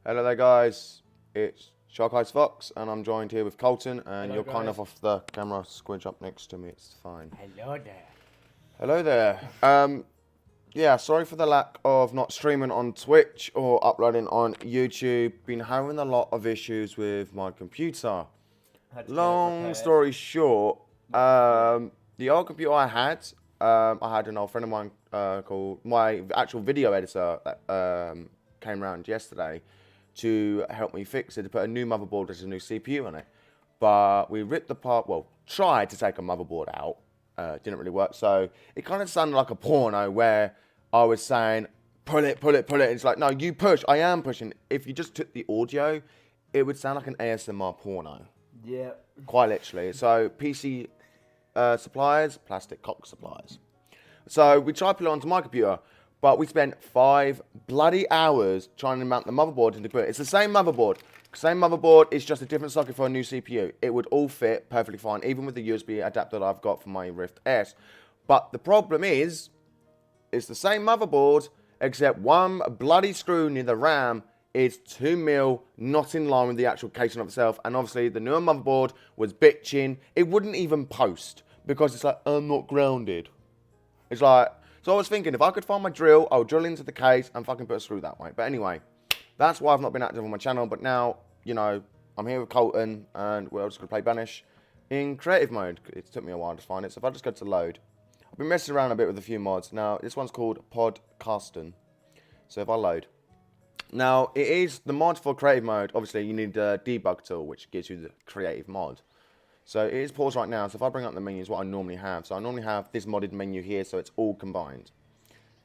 Hello there, guys. It's Shark Eyes Fox, and I'm joined here with Colton. And Hello, you're kind guys. of off the camera, squidge up next to me. It's fine. Hello there. Hello there. Yeah, sorry for the lack of not streaming on Twitch or uploading on YouTube. Been having a lot of issues with my computer. Had to get it Long repaired. story short, the old computer I had an old friend of mine called my actual video editor that came around yesterday to help me fix it, to put a new motherboard, there's a new CPU on it. But we ripped apart, well, tried to take a motherboard out. Didn't really work. So it kind of sounded like a porno where I was saying, pull it, pull it, pull it. It's like, no, you push. I am pushing. If you just took the audio, it would sound like an ASMR porno. Yeah. Quite literally. So PC suppliers, plastic cock suppliers. So we tried to put it onto my computer, but we spent 5 bloody hours trying to mount the motherboard into the computer. It's the same motherboard. Same motherboard, it's just a different socket for a new CPU. It would all fit perfectly fine, even with the USB adapter that I've got for my Rift S. But the problem is, it's the same motherboard, except one bloody screw near the RAM is 2mm, not in line with the actual casing of itself. And obviously, the newer motherboard was bitching. It wouldn't even post, because it's like, I'm not grounded. It's like, so I was thinking, if I could find my drill, I'll drill into the case and fucking put a screw that way. But anyway, that's why I've not been active on my channel. But now, you know, I'm here with Colton, and we're just going to play Banished in creative mode. It took me a while to find it. So if I just go to load, I've been messing around a bit with a few mods. Now, this one's called Podcasting. So if I load. Now, it is the mod for creative mode. Obviously, you need a debug tool, which gives you the creative mod. So it is paused right now. So if I bring up the menus, what I normally have. So I normally have this modded menu here, so it's all combined.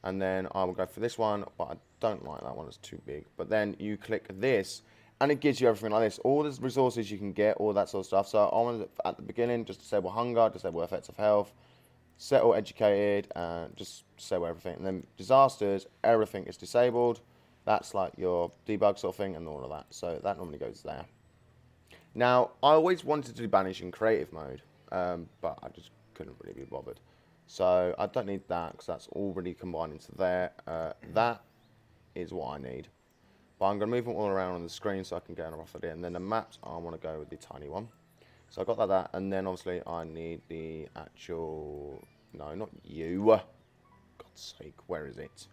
And then I will go for this one, but I don't like that one. It's too big. But then you click this, and it gives you everything like this. All the resources you can get, all that sort of stuff. So I want to, at the beginning, just disable hunger, disable effects of health, settle educated, and just disable everything. And then disasters, everything is disabled. That's like your debug sort of thing and all of that. So that normally goes there. Now, I always wanted to banish in creative mode, but I just couldn't really be bothered. So I don't need that, because that's already combined into there. That is what I need. But I'm going to move them all around on the screen so I can get a rough idea. And then the maps, I want to go with the tiny one. So I got that, and then obviously I need the actual, no, not you. God's sake, where is it?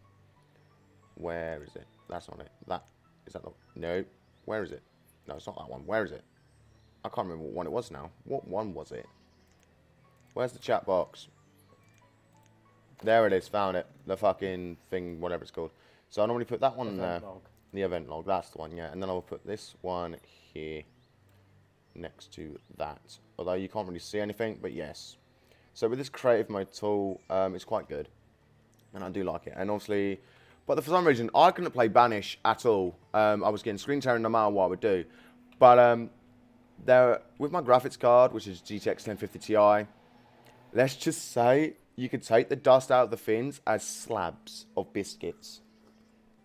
Where is it? That's not it. That, is that the, no, where is it? No, it's not that one. Where is it? I can't remember what one it was now. What one was it? Where's the chat box? There it is, found it. The fucking thing, whatever it's called. So I normally put that one in there. Log. The event log, that's the one, yeah. And then I'll put this one here next to that. Although you can't really see anything, but yes. So with this creative mode tool, it's quite good. And I do like it. And obviously, but for some reason, I couldn't play Banish at all. I was getting screen tearing no matter what I would do. But there, with my graphics card, which is GTX 1050 Ti, let's just say you could take the dust out of the fins as slabs of biscuits.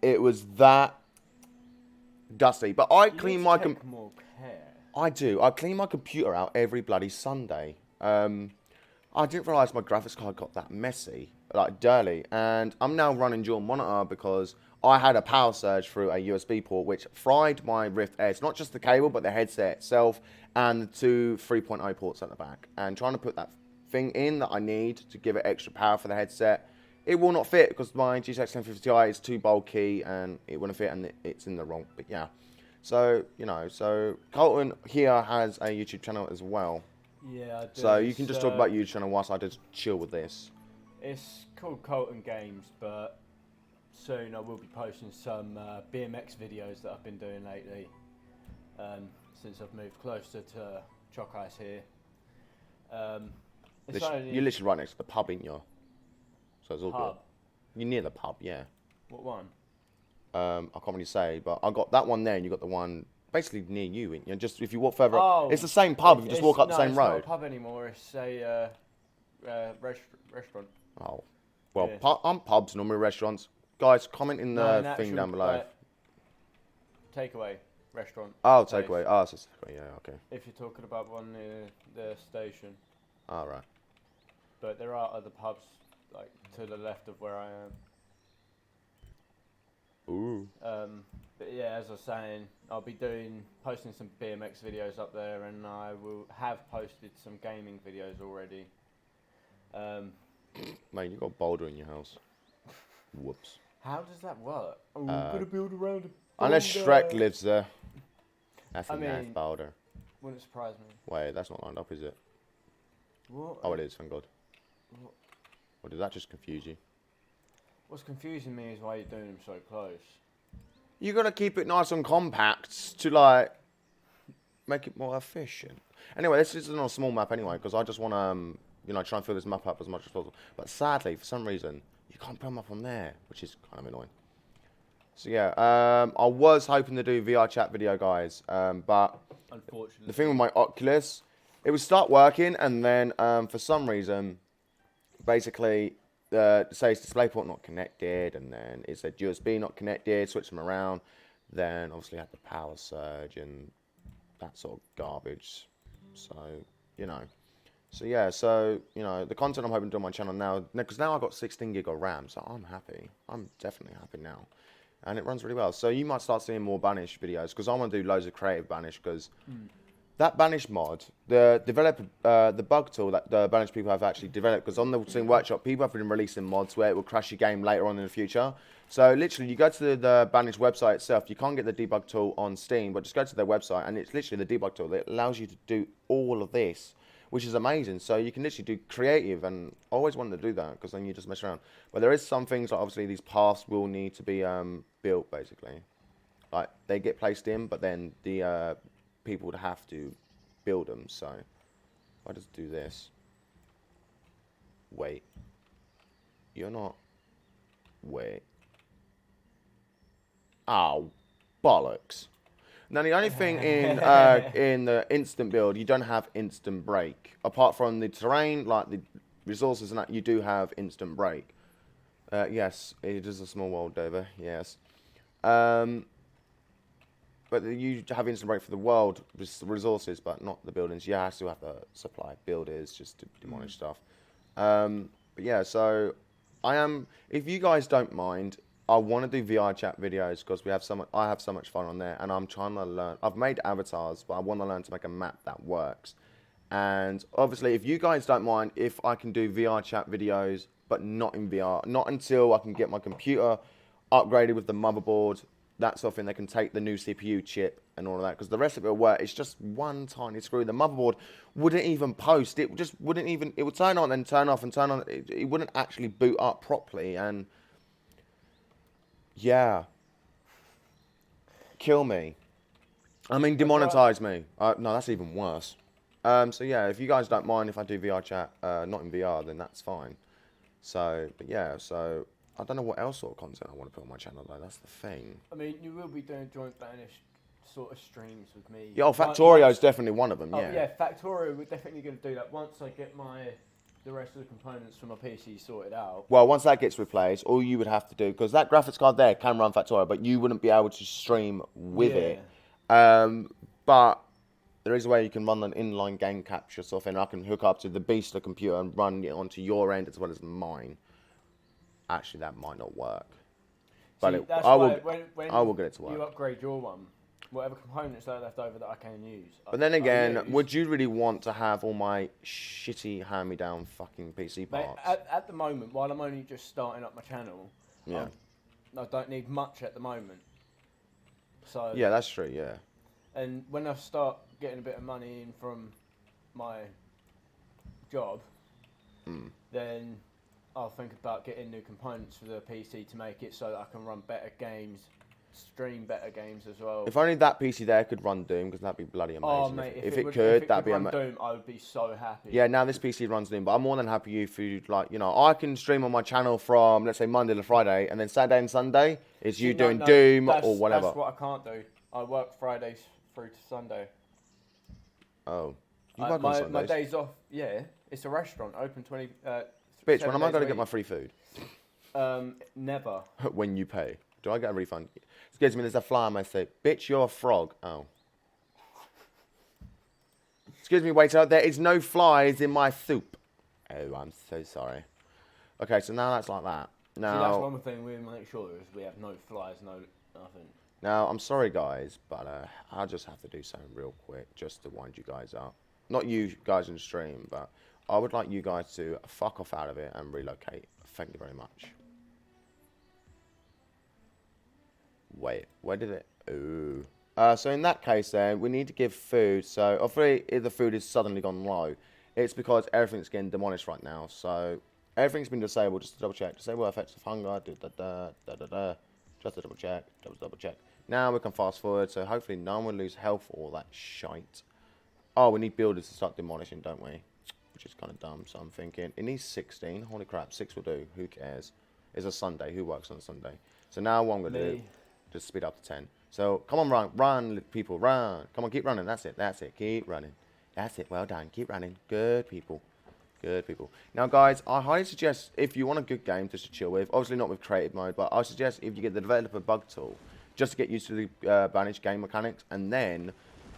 It was that dusty. But I clean my more care. I do. I clean my computer out every bloody Sunday. I didn't realise my graphics card got that messy, like dirty. And I'm now running dual monitor because I had a power surge through a USB port, which fried my Rift S. Not just the cable, but the headset itself and the two 3.0 ports at the back. And trying to put that thing in that I need to give it extra power for the headset, it will not fit because my GTX 1050 Ti is too bulky and it wouldn't fit, and it's in the wrong. But yeah. So, you know, so Colton here has a YouTube channel as well. Yeah, I do. So you can just talk about your YouTube channel whilst I just chill with this. It's called Colton Games, but soon I will be posting some BMX videos that I've been doing lately. Since I've moved closer to Chalk Ice here. You're literally right next to the pub, ain't you? So it's all Pub? good. You're near the pub, yeah. What one? I can't really say, but I got that one there, and you got the one basically near you, ain't you? Just if you walk further up, it's the same pub. If you just walk up the same road. It's not a pub anymore. It's a restaurant. Oh, well, Yeah. I'm pubs, normally restaurants. Guys, comment in the an thing actual, down below. Takeaway restaurant. Oh, place. takeaway. Oh, it's a takeaway. Yeah, okay. If you're talking about one near the station. All right. But there are other pubs like to the left of where I am. Ooh. But yeah, as I was saying, I'll be posting some BMX videos up there, and I will have posted some gaming videos already. Mate, you got a boulder in your house. Whoops. How does that work? Oh, we're gonna build around a boulder. Unless Shrek lives there. That's a I nice mean, boulder. Wouldn't surprise me. Wait, that's not lined up, is it? What? Oh, it is, thank God. What? Or did that just confuse you? What's confusing me is why you're doing them so close. You gotta keep it nice and compact to, like, make it more efficient. Anyway, this is on a small map anyway, because I just want to, you know, try and fill this map up as much as possible. But sadly, for some reason, you can't put them up on there, which is kind of annoying. So yeah, I was hoping to do VR chat video, guys, but unfortunately, the thing with my Oculus, it would start working, and then for some reason, basically, it says DisplayPort not connected, and then it said USB not connected, switch them around, then obviously had the power surge and that sort of garbage. So, you know. So yeah, so, you know, the content I'm hoping to do on my channel now, because now I've got 16 gig of RAM, so I'm happy. I'm definitely happy now. And it runs really well. So you might start seeing more Banished videos, because I want to do loads of creative Banished, because that Banished mod, the developer, the bug tool that the Banished people have actually developed, because on the Steam Workshop, people have been releasing mods where it will crash your game later on in the future. So literally, you go to the Banished website itself, you can't get the debug tool on Steam, but just go to their website, and it's literally the debug tool that allows you to do all of this, which is amazing. So you can literally do creative, and I always wanted to do that, because then you just mess around. But there is some things, like obviously these paths will need to be built, basically. Like, they get placed in, but then the people would have to build them. So if I just do this, wait, you're not, wait, oh bollocks. Now the only thing in the instant build, you don't have instant break, apart from the terrain, like the resources and that. You do have instant break. Yes, it is a small world, Dover. Yes. But you have instant break for the world resources, but not the buildings. You still have to supply builders just to demolish stuff. But yeah, so if you guys don't mind, I want to do VR chat videos, because I have so much fun on there, and I'm trying to learn. I've made avatars, but I want to learn to make a map that works. And obviously, if you guys don't mind, if I can do VR chat videos, but not in VR, not until I can get my computer upgraded with the motherboard, that sort of thing. They can take the new CPU chip and all of that, because the rest of it will work. It's just one tiny screw. The motherboard wouldn't even post. It just wouldn't even. It would turn on and turn off and turn on. It wouldn't actually boot up properly. And yeah, kill me. I mean, demonetize me. No, that's even worse. So yeah, if you guys don't mind if I do VR chat, not in VR, then that's fine. So, but yeah, so I don't know what else sort of content I want to put on my channel though. That's the thing. I mean, you will be doing joint Banished sort of streams with me. Yeah, Factorio is definitely one of them. Yeah. Yeah, Factorio, we're definitely going to do that once I get the rest of the components for my PC sorted out. Well, once that gets replaced, all you would have to do, because that graphics card there can run Factorio, but you wouldn't be able to stream with it. But there is a way you can run an inline game capture sort of thing. I can hook up to the Beastler computer and run it onto your end as well as mine. Actually, that might not work. But I will get it to work. You upgrade your one, whatever components that are left over that I can use. But then again, would you really want to have all my shitty hand-me-down fucking PC parts? Mate, at the moment, while I'm only just starting up my channel, I don't need much at the moment. So yeah, that's true. Yeah. And when I start getting a bit of money in from my job, then I'll think about getting new components for the PC to make it so that I can run better games, stream better games as well. If only that PC there could run Doom, because that'd be bloody amazing. Oh, mate, if it could, that'd be amazing. Doom, I would be so happy. Yeah, now this PC runs Doom, but I'm more than happy if you, like, you know, I can stream on my channel from, let's say, Monday to Friday, and then Saturday and Sunday, it's you doing Doom or whatever. That's what I can't do. I work Fridays through to Sunday. Oh. You work on Sundays? My days off, yeah. It's a restaurant, open 20... Bitch, when am I going to get my free food? Never. When you pay. Do I get a refund? Excuse me, there's a fly on my soup. Bitch, you're a frog. Oh. Excuse me, waiter, there is no flies in my soup. Oh, I'm so sorry. Okay, so now that's like that. Now, that's one thing we make sure is we have no flies, no nothing. Now, I'm sorry, guys, but I'll just have to do something real quick just to wind you guys up. Not you guys in the stream, but I would like you guys to fuck off out of it and relocate. Thank you very much. Wait, where did it? Ooh. So in that case, then, we need to give food. So, obviously, if the food is suddenly gone low, it's because everything's getting demolished right now. So, everything's been disabled. Just to double check. Disable effects of hunger. Just to double check. Double check. Now we can fast forward, so hopefully no one will lose health or all that shite. Oh, we need builders to start demolishing, don't we? Which is kind of dumb, so I'm thinking, it needs 16. Holy crap, 6 will do. Who cares? It's a Sunday. Who works on a Sunday? So now what I'm going to do, just speed up to 10. So come on, run, people, run. Come on, keep running. That's it. Keep running. That's it. Well done. Keep running. Good people. Good people. Now, guys, I highly suggest, if you want a good game just to chill with, obviously not with creative mode, but I suggest if you get the developer bug tool, just to get used to the Banished game mechanics, and then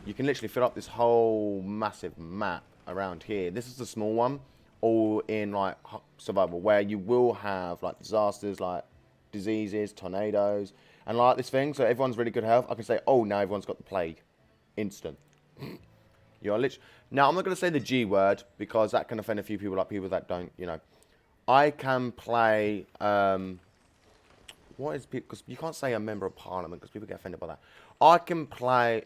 you can literally fill up this whole massive map around here. This is the small one, all in like survival, where you will have like disasters, like diseases, tornadoes, and like this thing. So everyone's really good health. I can say, oh, now everyone's got the plague, instant. You're literally. Now I'm not going to say the G word because that can offend a few people, like people that don't, you know. I can play. What is people? Because you can't say a member of parliament because people get offended by that. I can play.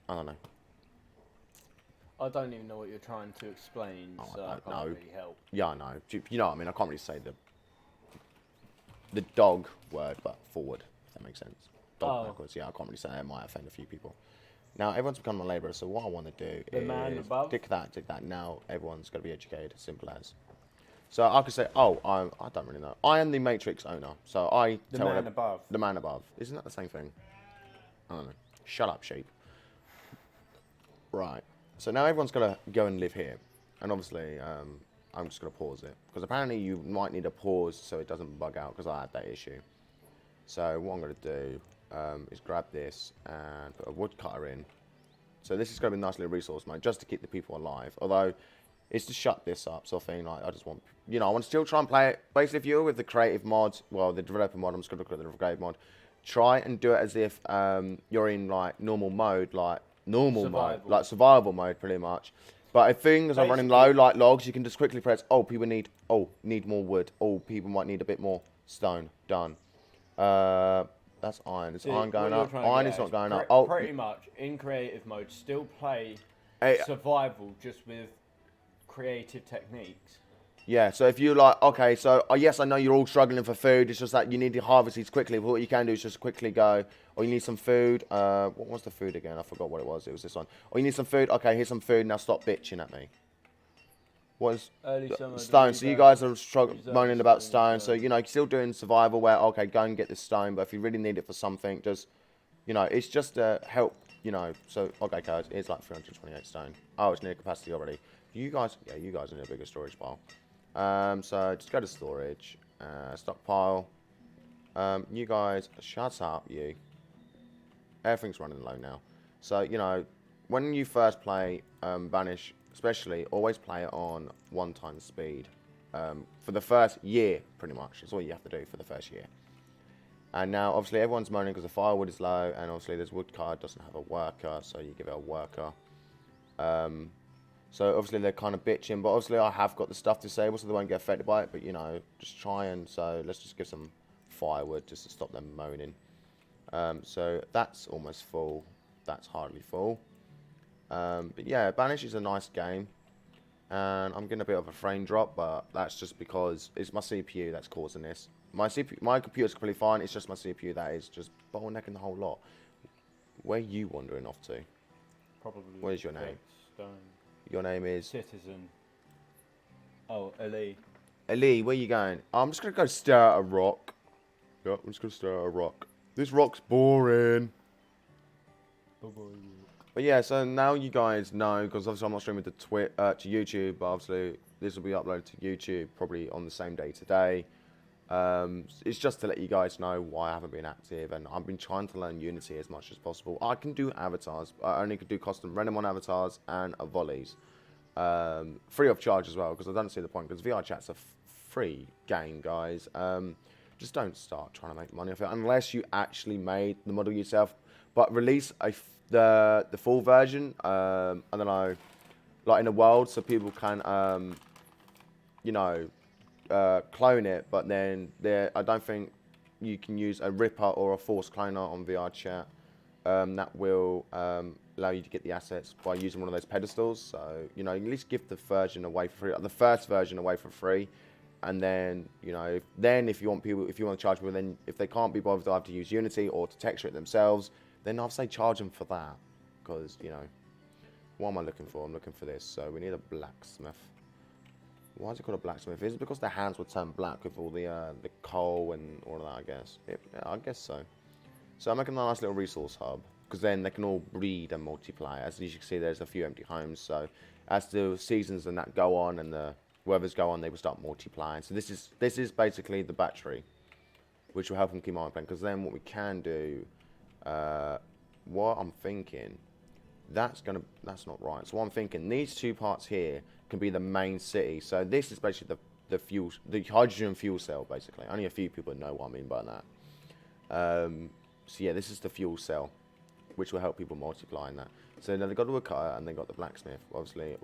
I don't know. I don't even know what you're trying to explain, so I can't really help. Yeah, I know. You know what I mean? I can't really say the dog word, but forward, if that makes sense. Dog backwards. Yeah, I can't really say that. It might offend a few people. Now, everyone's become a labourer, so what I want to do is... man above? Tick that. Now, everyone's got to be educated, simple as. So I could say, oh, I don't really know. I am the Matrix owner, so I tell man above. The man above. Isn't that the same thing? I don't know. Shut up, sheep. Right. So now everyone's got to go and live here. And obviously, I'm just going to pause it. Because apparently you might need a pause so it doesn't bug out, because I had that issue. So what I'm going to do is grab this and put a woodcutter in. So this is going to be a nice little resource mode, just to keep the people alive. Although, it's to shut this up, sort of thing. Like, I just want, you know, I want to still try and play it. Basically, if you're with the creative mod, well, the developer mod, I'm just going to look at the creative mod. Try and do it as if you're in, like, normal mode, like, survival mode, pretty much. But if things are running low, like logs, you can just quickly press, oh, people need more wood. Oh, people might need a bit more stone. Done. That's iron. Is iron going up? Iron is not going up. Oh, pretty much, in creative mode, still play survival, just with creative techniques. Yeah, so if you like, okay, so yes, I know you're all struggling for food. It's just that you need to harvest these quickly. But what you can do is just quickly go, or you need some food. What was the food again? I forgot what it was. It was this one. Or you need some food. Okay, here's some food. Now stop bitching at me. What is stone? So you guys are moaning about stone. So, you know, you're still doing survival where, okay, go and get this stone. But if you really need it for something, just, you know, it's just to help, you know. So, okay, guys, it's like 328 stone. Oh, it's near capacity already. You guys, yeah, you guys are in a bigger storage pile. So just go to storage, stockpile. You guys, shut up, you. Everything's running low now. So, you know, when you first play Banish, especially, always play it on 1x speed. For the first year, pretty much. That's all you have to do for the first year. And now, obviously, everyone's moaning because the firewood is low, and obviously this woodcut doesn't have a worker, so you give it a worker. So obviously they're kind of bitching, but obviously I have got the stuff disabled so they won't get affected by it, but you know, just try and, so let's just give some firewood just to stop them moaning. So that's almost full, that's hardly full. But yeah, Banish is a nice game, and I'm getting a bit of a frame drop, but that's just because it's my CPU that's causing this. My computer's completely fine, it's just my CPU that is just bottlenecking the whole lot. Where are you wandering off to? Probably. What is your name? Stone. Your name is? Citizen. Oh, Ali. Ali, where you going? I'm just going to go stare at a rock. Yep, I'm just going to stare at a rock. This rock's boring. But yeah, so now you guys know, because obviously I'm not streaming to YouTube, but obviously this will be uploaded to YouTube probably on the same day today. It's just to let you guys know why I haven't been active, and I've been trying to learn Unity as much as possible. I can do avatars, I only could do custom random on avatars and volleys, free of charge as well, because I don't see the point, because VR chat's a free game, guys. just don't start trying to make money off it unless you actually made the model yourself. But release the full version. I don't know, like in the world, so people can you know, clone it. But then I don't think you can use a Ripper or a Force cloner on VR chat. That will allow you to get the assets by using one of those pedestals. So, you know, you at least give the version away for free, the first version away for free. And then, you know, if you want to charge people, then if they can't be bothered either to use Unity or to texture it themselves, then I'll say charge them for that. Because, you know, what am I looking for? I'm looking for this. So we need a blacksmith. Why is it called a blacksmith? Is it because their hands would turn black with all the coal and all of that, I guess? Yeah, I guess so. So I'm making a nice little resource hub, because then they can all breed and multiply. As you can see, there's a few empty homes. So as the seasons and that go on and the weathers go on, they will start multiplying. So this is basically the battery, which will help them keep multiplying. Because then what we can do, what I'm thinking, that's not right. So what I'm thinking, these two parts here can be the main city. So this is basically the hydrogen fuel cell, basically. Only a few people know what I mean by that. So yeah, this is the fuel cell, which will help people multiply in that. So now they've got the woodcutter and they've got the blacksmith. Obviously,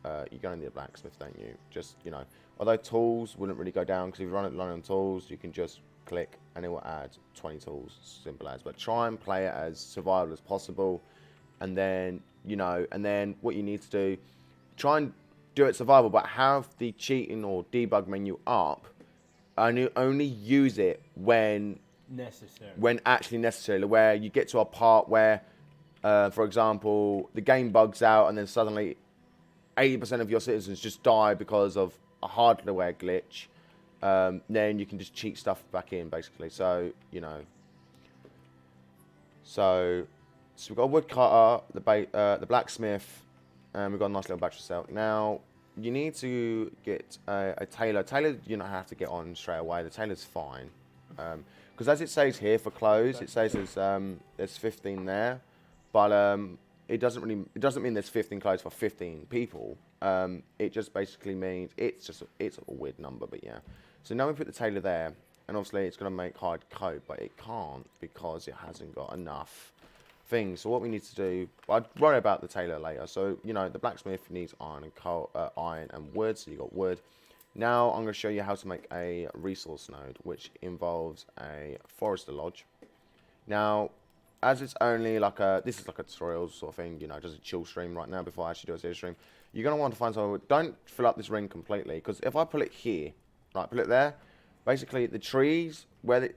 you're going to need a blacksmith, don't you? Just, you know, although tools wouldn't really go down, because if you run it on tools, you can just click and it will add 20 tools, simple as. But try and play it as survival as possible. And then, you know, and then what you need to do, try and do it survival, but have the cheating or debug menu up, and only use it when actually necessary, where you get to a part where, for example, the game bugs out and then suddenly 80% of your citizens just die because of a hardware glitch. Then you can just cheat stuff back in, basically. So, you know. So we've got a woodcutter, the blacksmith, and we've got a nice little battery cell. Now, you need to get a tailor. Tailor, you don't have to get on straight away. The tailor's fine. Because as it says here for clothes, it says there's 15 there, but it doesn't mean there's 15 clothes for 15 people. It just basically means it's a weird number, but yeah. So now we put the tailor there, and obviously it's going to make hard code, but it can't because it hasn't got enough things. So what we need to do, I'll worry about the tailor later. So, you know, the blacksmith needs iron and coal, iron and wood. So you got wood. Now I'm going to show you how to make a resource node, which involves a forester lodge. Now, as it's only like this is like a tutorial sort of thing, you know, just a chill stream right now before I actually do a serious stream. You're going to want to find somewhere, don't fill up this ring completely, because if I pull it here, like put it there, basically the trees, where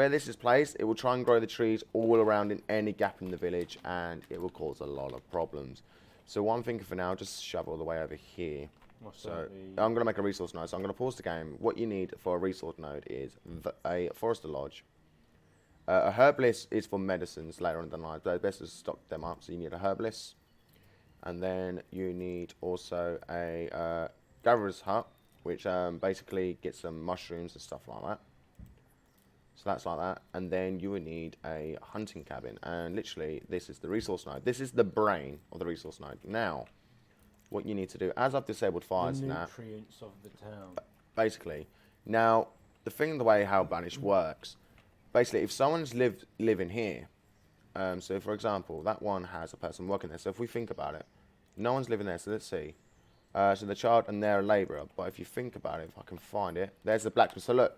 this is placed, it will try and grow the trees all around in any gap in the village, and it will cause a lot of problems. So what I'm thinking for now, just shove all the way over here. So I'm going to make a resource node. So I'm going to pause the game. What you need for a resource node is a forester lodge. A herbalist is for medicines later on in the night. But best to stock them up. So you need a herbalist. And then you need also a gatherer's hut, which basically gets some mushrooms and stuff like that. So that's like that. And then you would need a hunting cabin. And literally, this is the resource node. This is the brain of the resource node. Now, what you need to do, as I've disabled fires now, nutrients of the town. Basically, now the way how Banished works, basically, if someone's living here, so for example, that one has a person working there. So if we think about it, no one's living there. So let's see. So the child and they're a labourer. But if you think about it, if I can find it, there's the blacksmith. So look,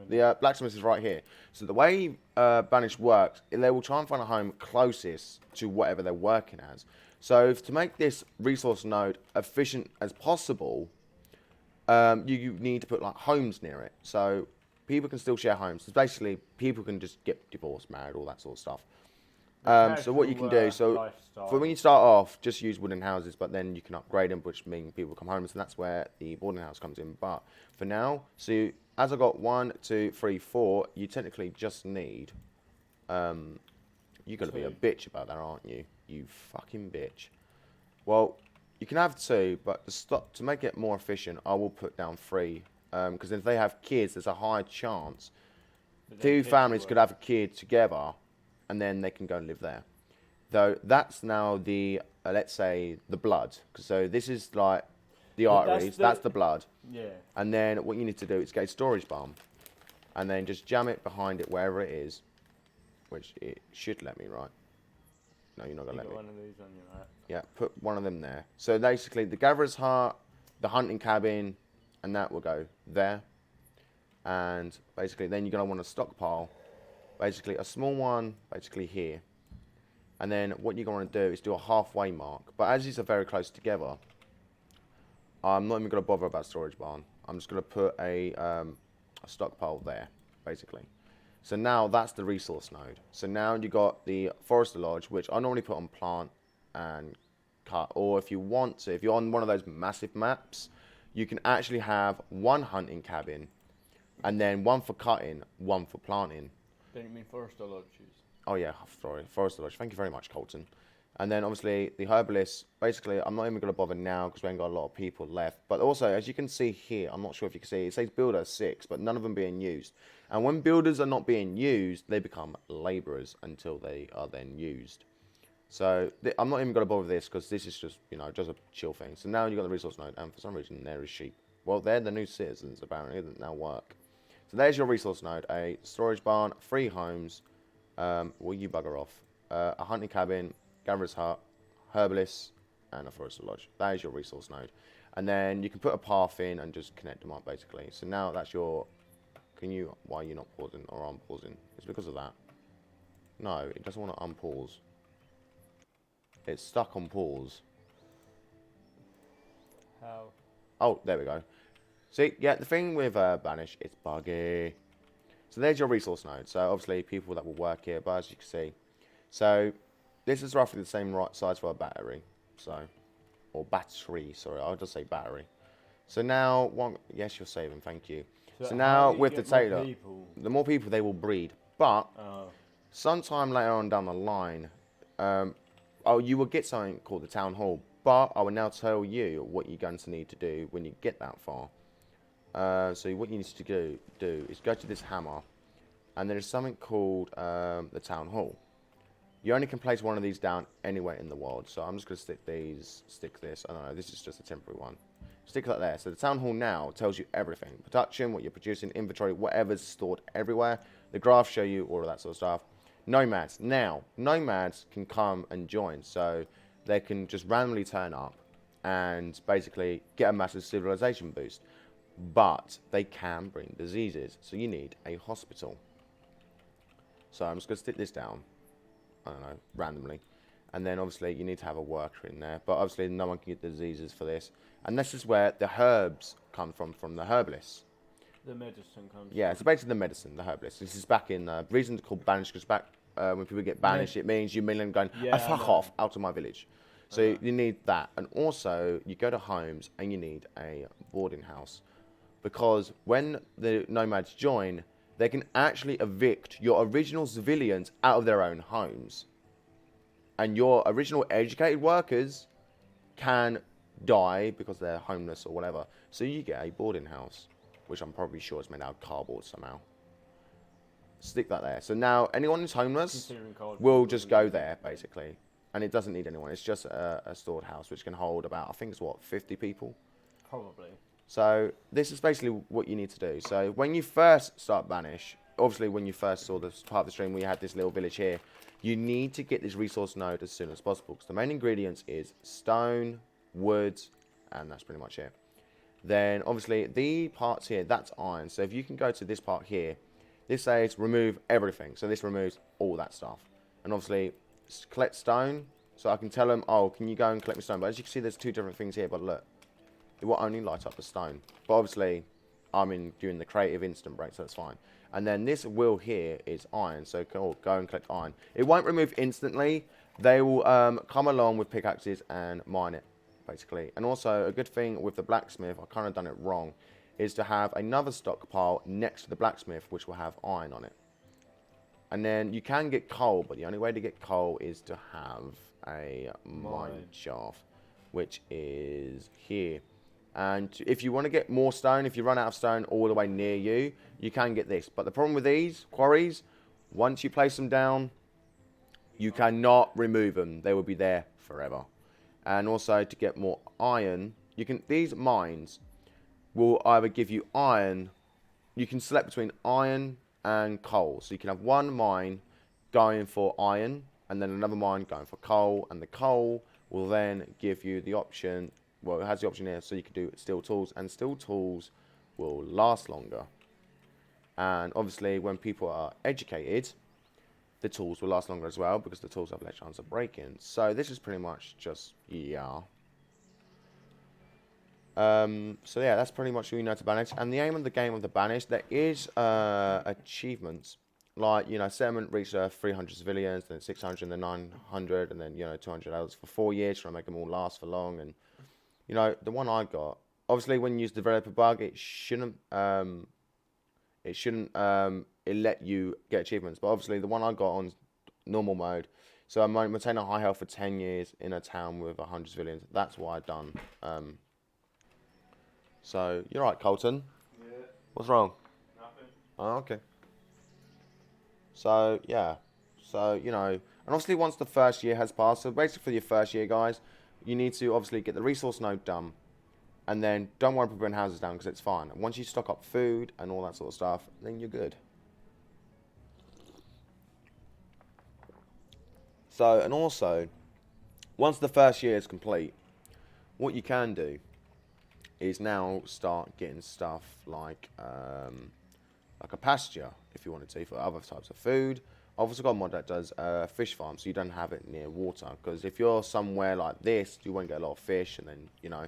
the blacksmith is right here. So the way Banished works, they will try and find a home closest to whatever they're working as. So to make this resource node efficient as possible, you need to put like homes near it. So people can still share homes. So basically, people can just get divorced, married, all that sort of stuff. So what you can do, so for when you start off, just use wooden houses, but then you can upgrade them, which means people come homeless, and that's where the boarding house comes in. But for now, so as I got 1, 2, 3, 4, you technically just need, you got to be a bitch about that, aren't you? You fucking bitch. Well, you can have 2, but to make it more efficient, I will put down 3, because if they have kids, there's a high chance 2 families could have a kid together, and then they can go and live there. Though that's now the, let's say, the blood. So this is like the arteries, that's the blood. Yeah. And then what you need to do is get a storage barn. and then just jam it behind it wherever it is, which it should let me, right? No, you're not going to let me. One of these on your right. Yeah, put one of them there. So basically, the gatherer's hut, the hunting cabin, and that will go there. And basically, then you're going to want to stockpile, basically a small one, basically here. And then what you're going to do is do a halfway mark. But as these are very close together, I'm not even going to bother about storage barn. I'm just going to put a stockpile there, basically. So now that's the resource node. So now you got the forester lodge, which I normally put on plant and cut. Or if you want to, if you're on one of those massive maps, you can actually have one hunting cabin, and then one for cutting, one for planting. Don't you mean forester lodges? Oh yeah, sorry, forester lodge. Thank you very much, Colton. And then obviously the herbalist, basically I'm not even going to bother now because we ain't got a lot of people left. But also, as you can see here, I'm not sure if you can see, it says builder 6, but none of them being used. And when builders are not being used, they become labourers until they are then used. So I'm not even going to bother with this because this is just, you know, just a chill thing. So now you've got the resource node, and for some reason there is sheep. Well, they're the new citizens apparently that now work. So there's your resource node, a storage barn, 3 homes, well you bugger off, a hunting cabin, gatherer's hut, herbalist, and a forester lodge. That is your resource node. And then you can put a path in and just connect them up basically. So now that's your, why are you not pausing or I'm pausing? It's because of that. No, it doesn't want to unpause. It's stuck on pause. How? Oh, there we go. See, yeah, the thing with Banished, it's buggy. So there's your resource node. So obviously people that will work here, but as you can see, so this is roughly the same right size for a battery. So, or battery, sorry, I'll just say battery. So now, yes, you're saving, thank you. So now with the tailor, the more people they will breed. But sometime later on down the line, you will get something called the town hall. But I will now tell you what you're going to need to do when you get that far. So what you need to do is go to this hammer, and there is something called the town hall. You only can place one of these down anywhere in the world. So I'm just going to stick this. I don't know, this is just a temporary one. Stick that there. So the town hall now tells you everything. Production, what you're producing, inventory, whatever's stored everywhere. The graphs show you all of that sort of stuff. Nomads. Now, nomads can come and join. So they can just randomly turn up and basically get a massive civilization boost. But they can bring diseases. So you need a hospital. So I'm just going to stick this down. I don't know, randomly. And then obviously you need to have a worker in there. But obviously no one can get diseases for this. And this is where the herbs come from the herbalists. The medicine comes Yeah, so basically the medicine, the herbalist. This is back in, the reason it's called banished, because back when people get banished, it means you mean going, fuck off, out of my village. So you need that. And also, you go to homes and you need a boarding house. Because when the nomads join, they can actually evict your original civilians out of their own homes. And your original educated workers can die because they're homeless or whatever. So you get a boarding house, which I'm probably sure is made out of cardboard somehow. Stick that there. So now anyone who's homeless will just go there, basically. And it doesn't need anyone. It's just a stored house, which can hold about, I think it's what, 50 people? Probably. So this is basically what you need to do. So when you first start Banish, obviously when you first saw this part of the stream, we had this little village here. You need to get this resource node as soon as possible, because the main ingredients is stone, wood, and that's pretty much it. Then obviously the parts here, that's iron. So if you can go to this part here, this says remove everything. So this removes all that stuff. And obviously collect stone. So I can tell them, oh, can you go and collect me stone? But as you can see, there's 2 different things here. But look, it will only light up the stone. But obviously I'm doing the creative instant break, so that's fine. And then this wheel here is iron. So go and collect iron. It won't remove instantly. They will come along with pickaxes and mine it, basically. And also a good thing with the blacksmith, I kind of done it wrong, is to have another stockpile next to the blacksmith, which will have iron on it. And then you can get coal, but the only way to get coal is to have a mine shaft, which is here. And if you want to get more stone, if you run out of stone all the way near you, you can get this. But the problem with these quarries, once you place them down, you cannot remove them. They will be there forever. And also to get more iron, these mines will either give you iron you can select between iron and coal. So you can have one mine going for iron, and then another mine going for coal, and the coal will then give you the option, well, it has the option here, so you can do steel tools, and steel tools will last longer. And obviously, when people are educated, the tools will last longer as well, because the tools have less chance of breaking. So this is pretty much just, yeah. So yeah, that's pretty much all you know to Banished. And the aim of the game of the Banished, there is achievements. Like, you know, settlement reached 300 civilians, then 600, then 900, and then, you know, 200 others for 4 years, trying to make them all last for long. And, you know, the one I got, obviously when you use the developer bug, it shouldn't it let you get achievements. But obviously the one I got on normal mode, so I maintain a high health for 10 years in a town with 100 civilians. That's what I've done. So, you're right, Colton. Yeah. What's wrong? Nothing. Oh, okay. So, yeah. So, you know, and obviously once the first year has passed, so basically for your first year, guys, you need to obviously get the resource node done. And then don't worry about putting houses down, because it's fine. And once you stock up food and all that sort of stuff, then you're good. So, and also, once the first year is complete, what you can do is now start getting stuff like a pasture, if you wanted to, for other types of food. I've also got a mod that does fish farm, so you don't have it near water, because if you're somewhere like this, you won't get a lot of fish, and then, you know.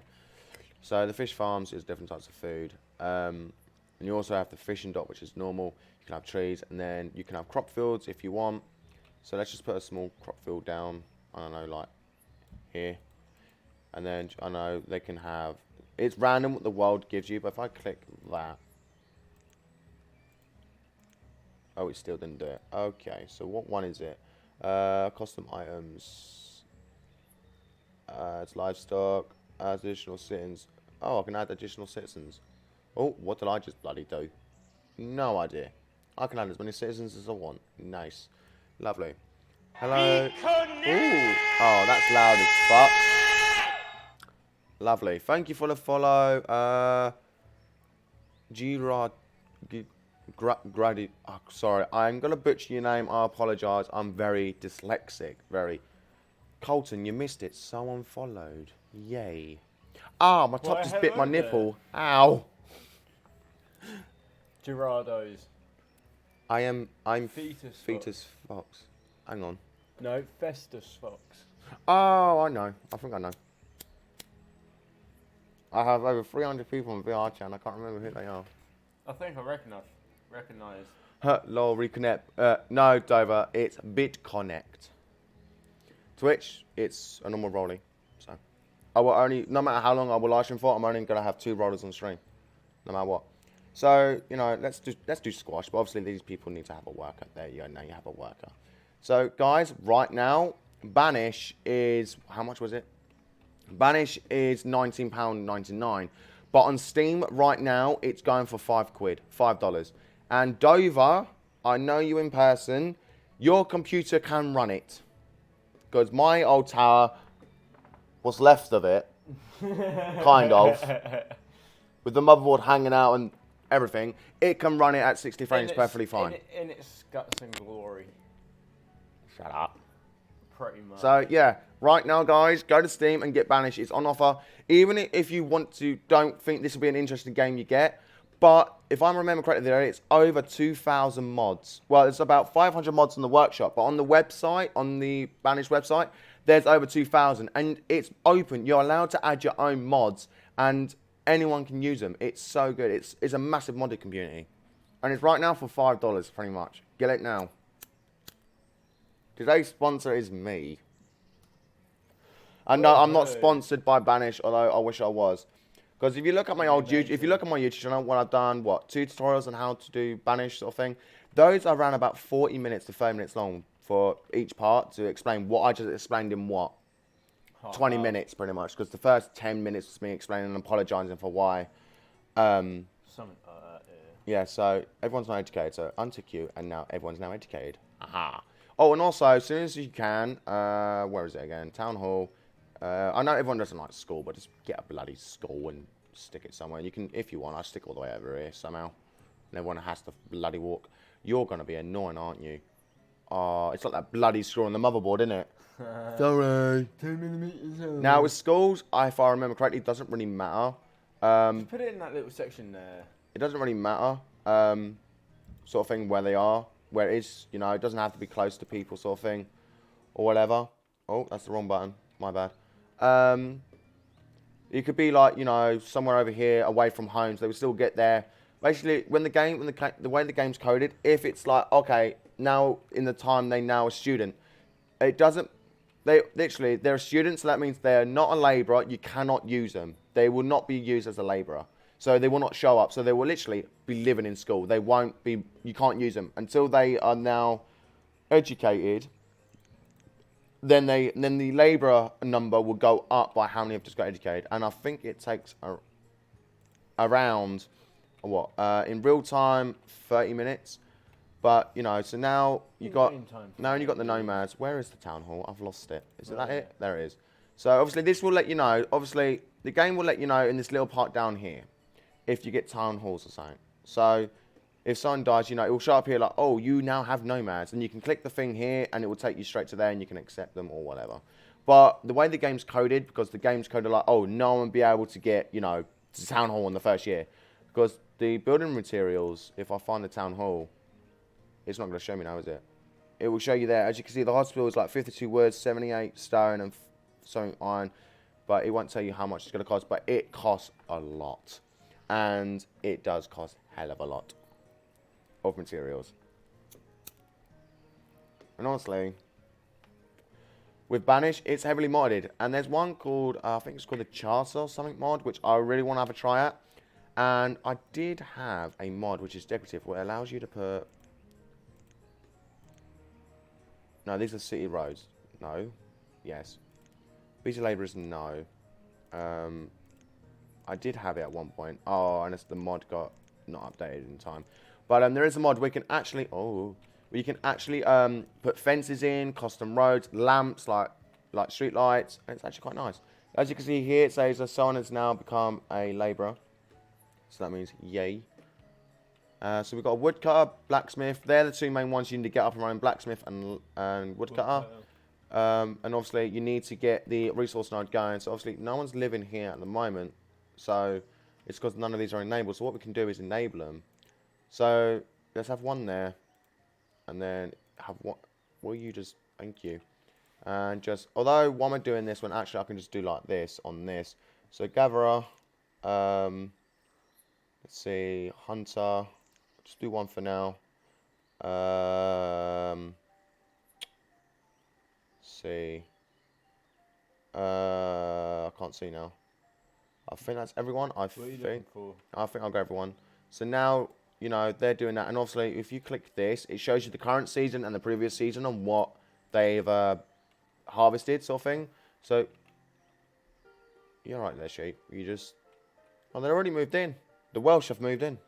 So the fish farms is different types of food. And you also have the fishing dock, which is normal. You can have trees, and then you can have crop fields if you want. So let's just put a small crop field down, I don't know, like here. And then, I know, they can have, it's random what the world gives you, but if I click that, oh, it still didn't do it. Okay, so what one is it? Custom items. It's livestock. Additional citizens. Oh, I can add additional citizens. Oh, what did I just bloody do? No idea. I can add as many citizens as I want. Nice. Lovely. Hello. Ooh. Oh, that's loud as fuck. Lovely. Thank you for the follow. Girard. Grady. Oh, sorry, I'm going to butcher your name. I apologise. I'm very dyslexic. Very. Colton, you missed it. So unfollowed. Yay. Ah, my top just bit my nipple. Ow. Gerardo's. I'm Fetus Fox. Hang on. No, Festus Fox. Oh, I know. I think I know. I have over 300 people on VR chat, and I can't remember who they are. I think I recognise. Lol, reconnect. No, Dover, it's BitConnect. Twitch, it's a normal rolling. So, I will only, no matter how long I will live stream for, I'm only going to have 2 rollers on stream, no matter what. So, you know, let's do squash. But obviously, these people need to have a worker. There you go. Now you have a worker. So, guys, right now, Banish is, how much was it? Banish is £19.99. But on Steam right now, it's going for £5, $5. And Dover, I know you in person. Your computer can run it, because my old tower, what's left of it, kind of, with the motherboard hanging out and everything, it can run it at 60 frames perfectly fine. In its guts and glory. Shut up. Pretty much. So, yeah, right now, guys, go to Steam and get Banished. It's on offer. Even if you want to, don't think this will be an interesting game you get. But if I remember correctly, there it's over 2,000 mods. Well, it's about 500 mods on the workshop. But on the website, on the Banished website, there's over 2,000. And it's open. You're allowed to add your own mods. And anyone can use them. It's so good. It's a massive modded community. And it's right now for $5, pretty much. Get it now. Today's sponsor is me. And no, I'm not sponsored by Banish, although I wish I was. Because if you look at my old YouTube, if you look at my YouTube channel, when I've done, 2 tutorials on how to do Banish sort of thing, those are around about 40 minutes to 30 minutes long for each part to explain what I just explained in 20 minutes, pretty much. Because the first 10 minutes was me explaining and apologising for why. Something like that, yeah. Yeah, so everyone's now educated. So untick and now everyone's now educated. Aha. Oh, and also, as soon as you can, where is it again? Town Hall. I know everyone doesn't like school, but just get a bloody school and stick it somewhere. You can, if you want, I'll stick all the way over here somehow. and everyone has to bloody walk. You're going to be annoying, aren't you? Oh, it's like that bloody screw on the motherboard, isn't it? Sorry. 2mm. Now, with schools, if I remember correctly, it doesn't really matter. Just put it in that little section there. It doesn't really matter, sort of thing, where they are, where it is, you know, it doesn't have to be close to people, sort of thing, or whatever. Oh, that's the wrong button. My bad. It could be like, you know, somewhere over here, away from home, so they would still get there. Basically, when the way the game's coded, if it's like, okay, now in the time they now a student, it doesn't. They're a student, so that means they're not a labourer. You cannot use them. They will not be used as a labourer. So they will not show up. So they will literally be living in school. They won't be, you can't use them until they are now educated. Then the labourer number will go up by how many have just got educated. And I think it takes around, what, in real time, 30 minutes. But, you know, so now you got the nomads. Where is the town hall? I've lost it. Is it that it? There it is. So obviously this will let you know, obviously the game will let you know in this little part down here if you get town halls or something. So if someone dies, you know, it will show up here like, oh, you now have nomads. And you can click the thing here and it will take you straight to there and you can accept them or whatever. But the way the game's coded, because the game's coded like, oh, no one will be able to get, you know, to town hall in the first year. Because the building materials, if I find the town hall, it's not going to show me now, is it? It will show you there. As you can see, the hospital is like 52 wood, 78 stone, and something iron. But it won't tell you how much it's going to cost. But it costs a lot. And it does cost hell of a lot of materials. And honestly, with Banished, it's heavily modded. And there's one called, I think it's called the Charter or something mod, which I really want to have a try at. And I did have a mod, which is decorative, where it allows you to put... No, these are city roads. No. Yes. Busy labourers, no. I did have it at one point. Oh, and the mod got not updated in time. But there is a mod where you can actually... Oh. Where you can actually put fences in, custom roads, lamps, like street lights. And it's actually quite nice. As you can see here, it says someone has now become a labourer. So that means yay. So we've got a woodcutter, blacksmith. They're the two main ones you need to get up and running, blacksmith and woodcutter. And obviously you need to get the resource node going. So obviously no one's living here at the moment. So it's because none of these are enabled. So what we can do is enable them. So let's have one there. And then have one. Will you just, thank you. And just, although why am I doing this when actually I can just do like this on this. So gatherer, let's see, hunter. Just do one for now. See. I can't see now. I think that's everyone. I think I'll go everyone. So now, you know, they're doing that. And obviously, if you click this, it shows you the current season and the previous season and what they've harvested, sort of thing. So, you're right there, sheep. You just... Oh, they already moved in. The Welsh have moved in.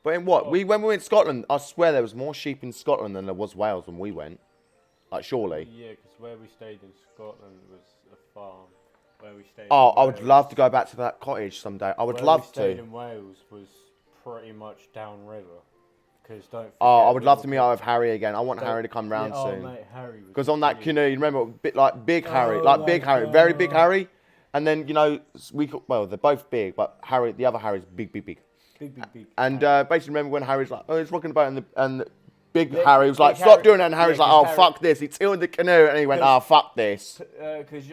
But in what? When we went to Scotland, I swear there was more sheep in Scotland than there was Wales when we went. Like, surely. Yeah, because where we stayed in Scotland was a farm. Where we stayed I would love to go back to that cottage someday. I would love to. Where we stayed in Wales was pretty much downriver. Because don't forget... Oh, I would love to meet up with Harry again. I want Harry to come round soon. Mate, Harry was... Because on that canoe, you remember, big Harry. Like, big Harry. Very big Harry. And then, you know, well, they're both big, but Harry, the other Harry's big. Big. And basically, remember when Harry's like, oh, he's rocking the boat, and big Harry was like, stop doing that. And Harry's like, oh, fuck this. He tilted the canoe, and he went, oh, fuck this. Because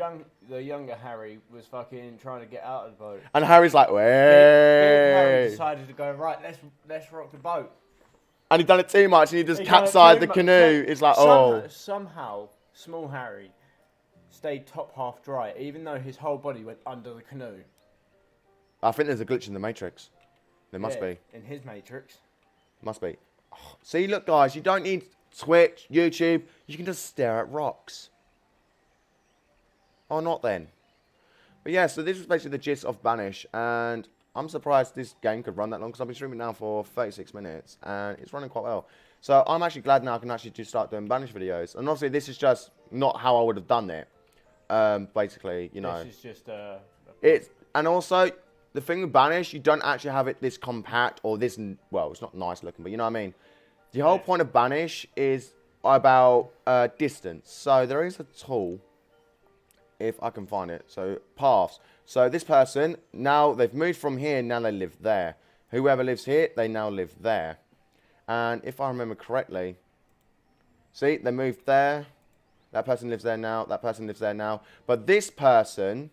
the younger Harry was fucking trying to get out of the boat. And Harry's like, wait. Big Harry decided to go, right, let's rock the boat. And he done it too much, and he just capsized the canoe. It's like, Somehow, small Harry stayed top half dry, even though his whole body went under the canoe. I think there's a glitch in the Matrix. There must be. In his Matrix. Must be. Oh, see, look, guys, you don't need Twitch, YouTube. You can just stare at rocks. Oh, not then. But yeah, so this is basically the gist of Banish. And I'm surprised this game could run that long because I've been streaming now for 36 minutes. And it's running quite well. So I'm actually glad now I can actually just start doing Banish videos. And obviously, this is just not how I would have done it. Basically, you know. This is just and also, the thing with Banished, you don't actually have it this compact or this, well, it's not nice looking, but you know what I mean? The whole point of Banish is about distance. So there is a tool, if I can find it. So paths. So this person, now they've moved from here, now they live there. Whoever lives here, they now live there. And if I remember correctly, see, they moved there. That person lives there now. That person lives there now. But this person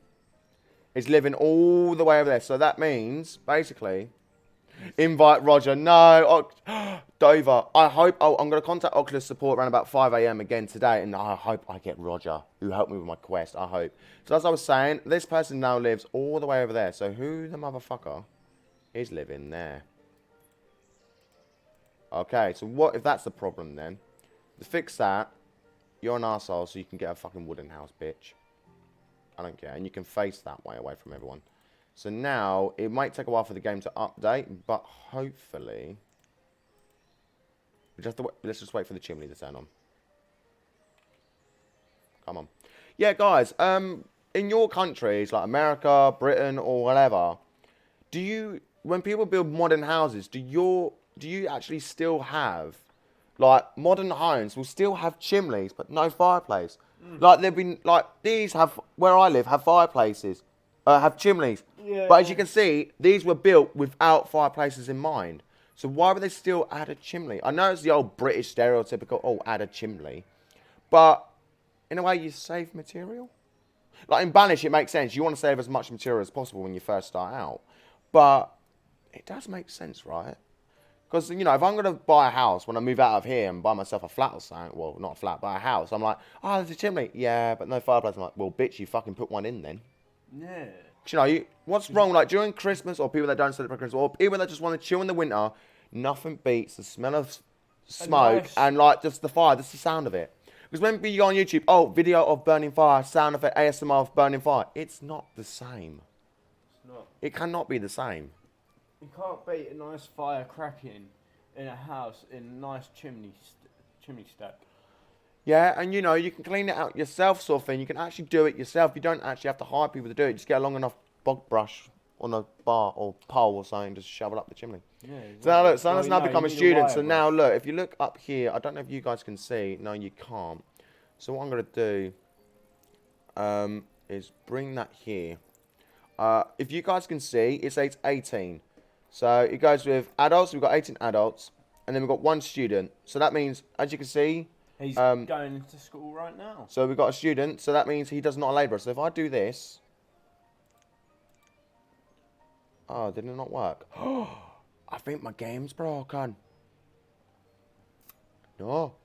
is living all the way over there. So that means, basically, invite Roger. No, Dover. I hope, I'm going to contact Oculus support around about 5 a.m. again today. And I hope I get Roger, who helped me with my quest. I hope. So as I was saying, this person now lives all the way over there. So who the motherfucker is living there? Okay, so what if that's the problem then? To fix that, you're an arsehole, so you can get a fucking wooden house, bitch. I don't care. And you can face that way away from everyone. So now, it might take a while for the game to update, but hopefully... let's just wait for the chimney to turn on. Come on. Yeah, guys, in your countries, like America, Britain, or whatever, do you... when people build modern houses, do you actually still have... like, modern homes will still have chimneys, but no fireplace. Like, they've been, like, these have, where I live, have fireplaces, have chimneys. Yeah, but as you can see, these were built without fireplaces in mind. So why would they still add a chimney? I know it's the old British stereotypical, oh, add a chimney. But, in a way, you save material. Like, in Banished, it makes sense. You want to save as much material as possible when you first start out. But, it does make sense, right? Because, you know, if I'm going to buy a house when I move out of here and buy myself a flat or something, well, not a flat, but a house, I'm like, oh, there's a chimney. Yeah, but no fireplace. I'm like, well, bitch, you fucking put one in then. Yeah. You know, what's wrong, like, during Christmas, or people that don't celebrate Christmas, or people that just want to chill in the winter, nothing beats the smell of smoke and, like, just the fire, just the sound of it. Because when you go on YouTube, oh, video of burning fire, sound effect, ASMR of burning fire, it's not the same. It's not. It cannot be the same. You can't beat a nice fire cracking in a house in a nice chimney stack. Yeah, and you know, you can clean it out yourself sort of thing. You can actually do it yourself. You don't actually have to hire people to do it. Just get a long enough bog brush on a bar or pole or something, just shove it up the chimney. Yeah, exactly. So now look, Simon's now become a student. So now look, if you look up here, I don't know if you guys can see. No, you can't. So what I'm going to do is bring that here. If you guys can see, it says 18. So it goes with adults. We've got 18 adults. And then we've got one student. So that means, as you can see... he's going into school right now. So we've got a student. So that means he does not a labourer. So if I do this... oh, did it not work? I think my game's broken. No.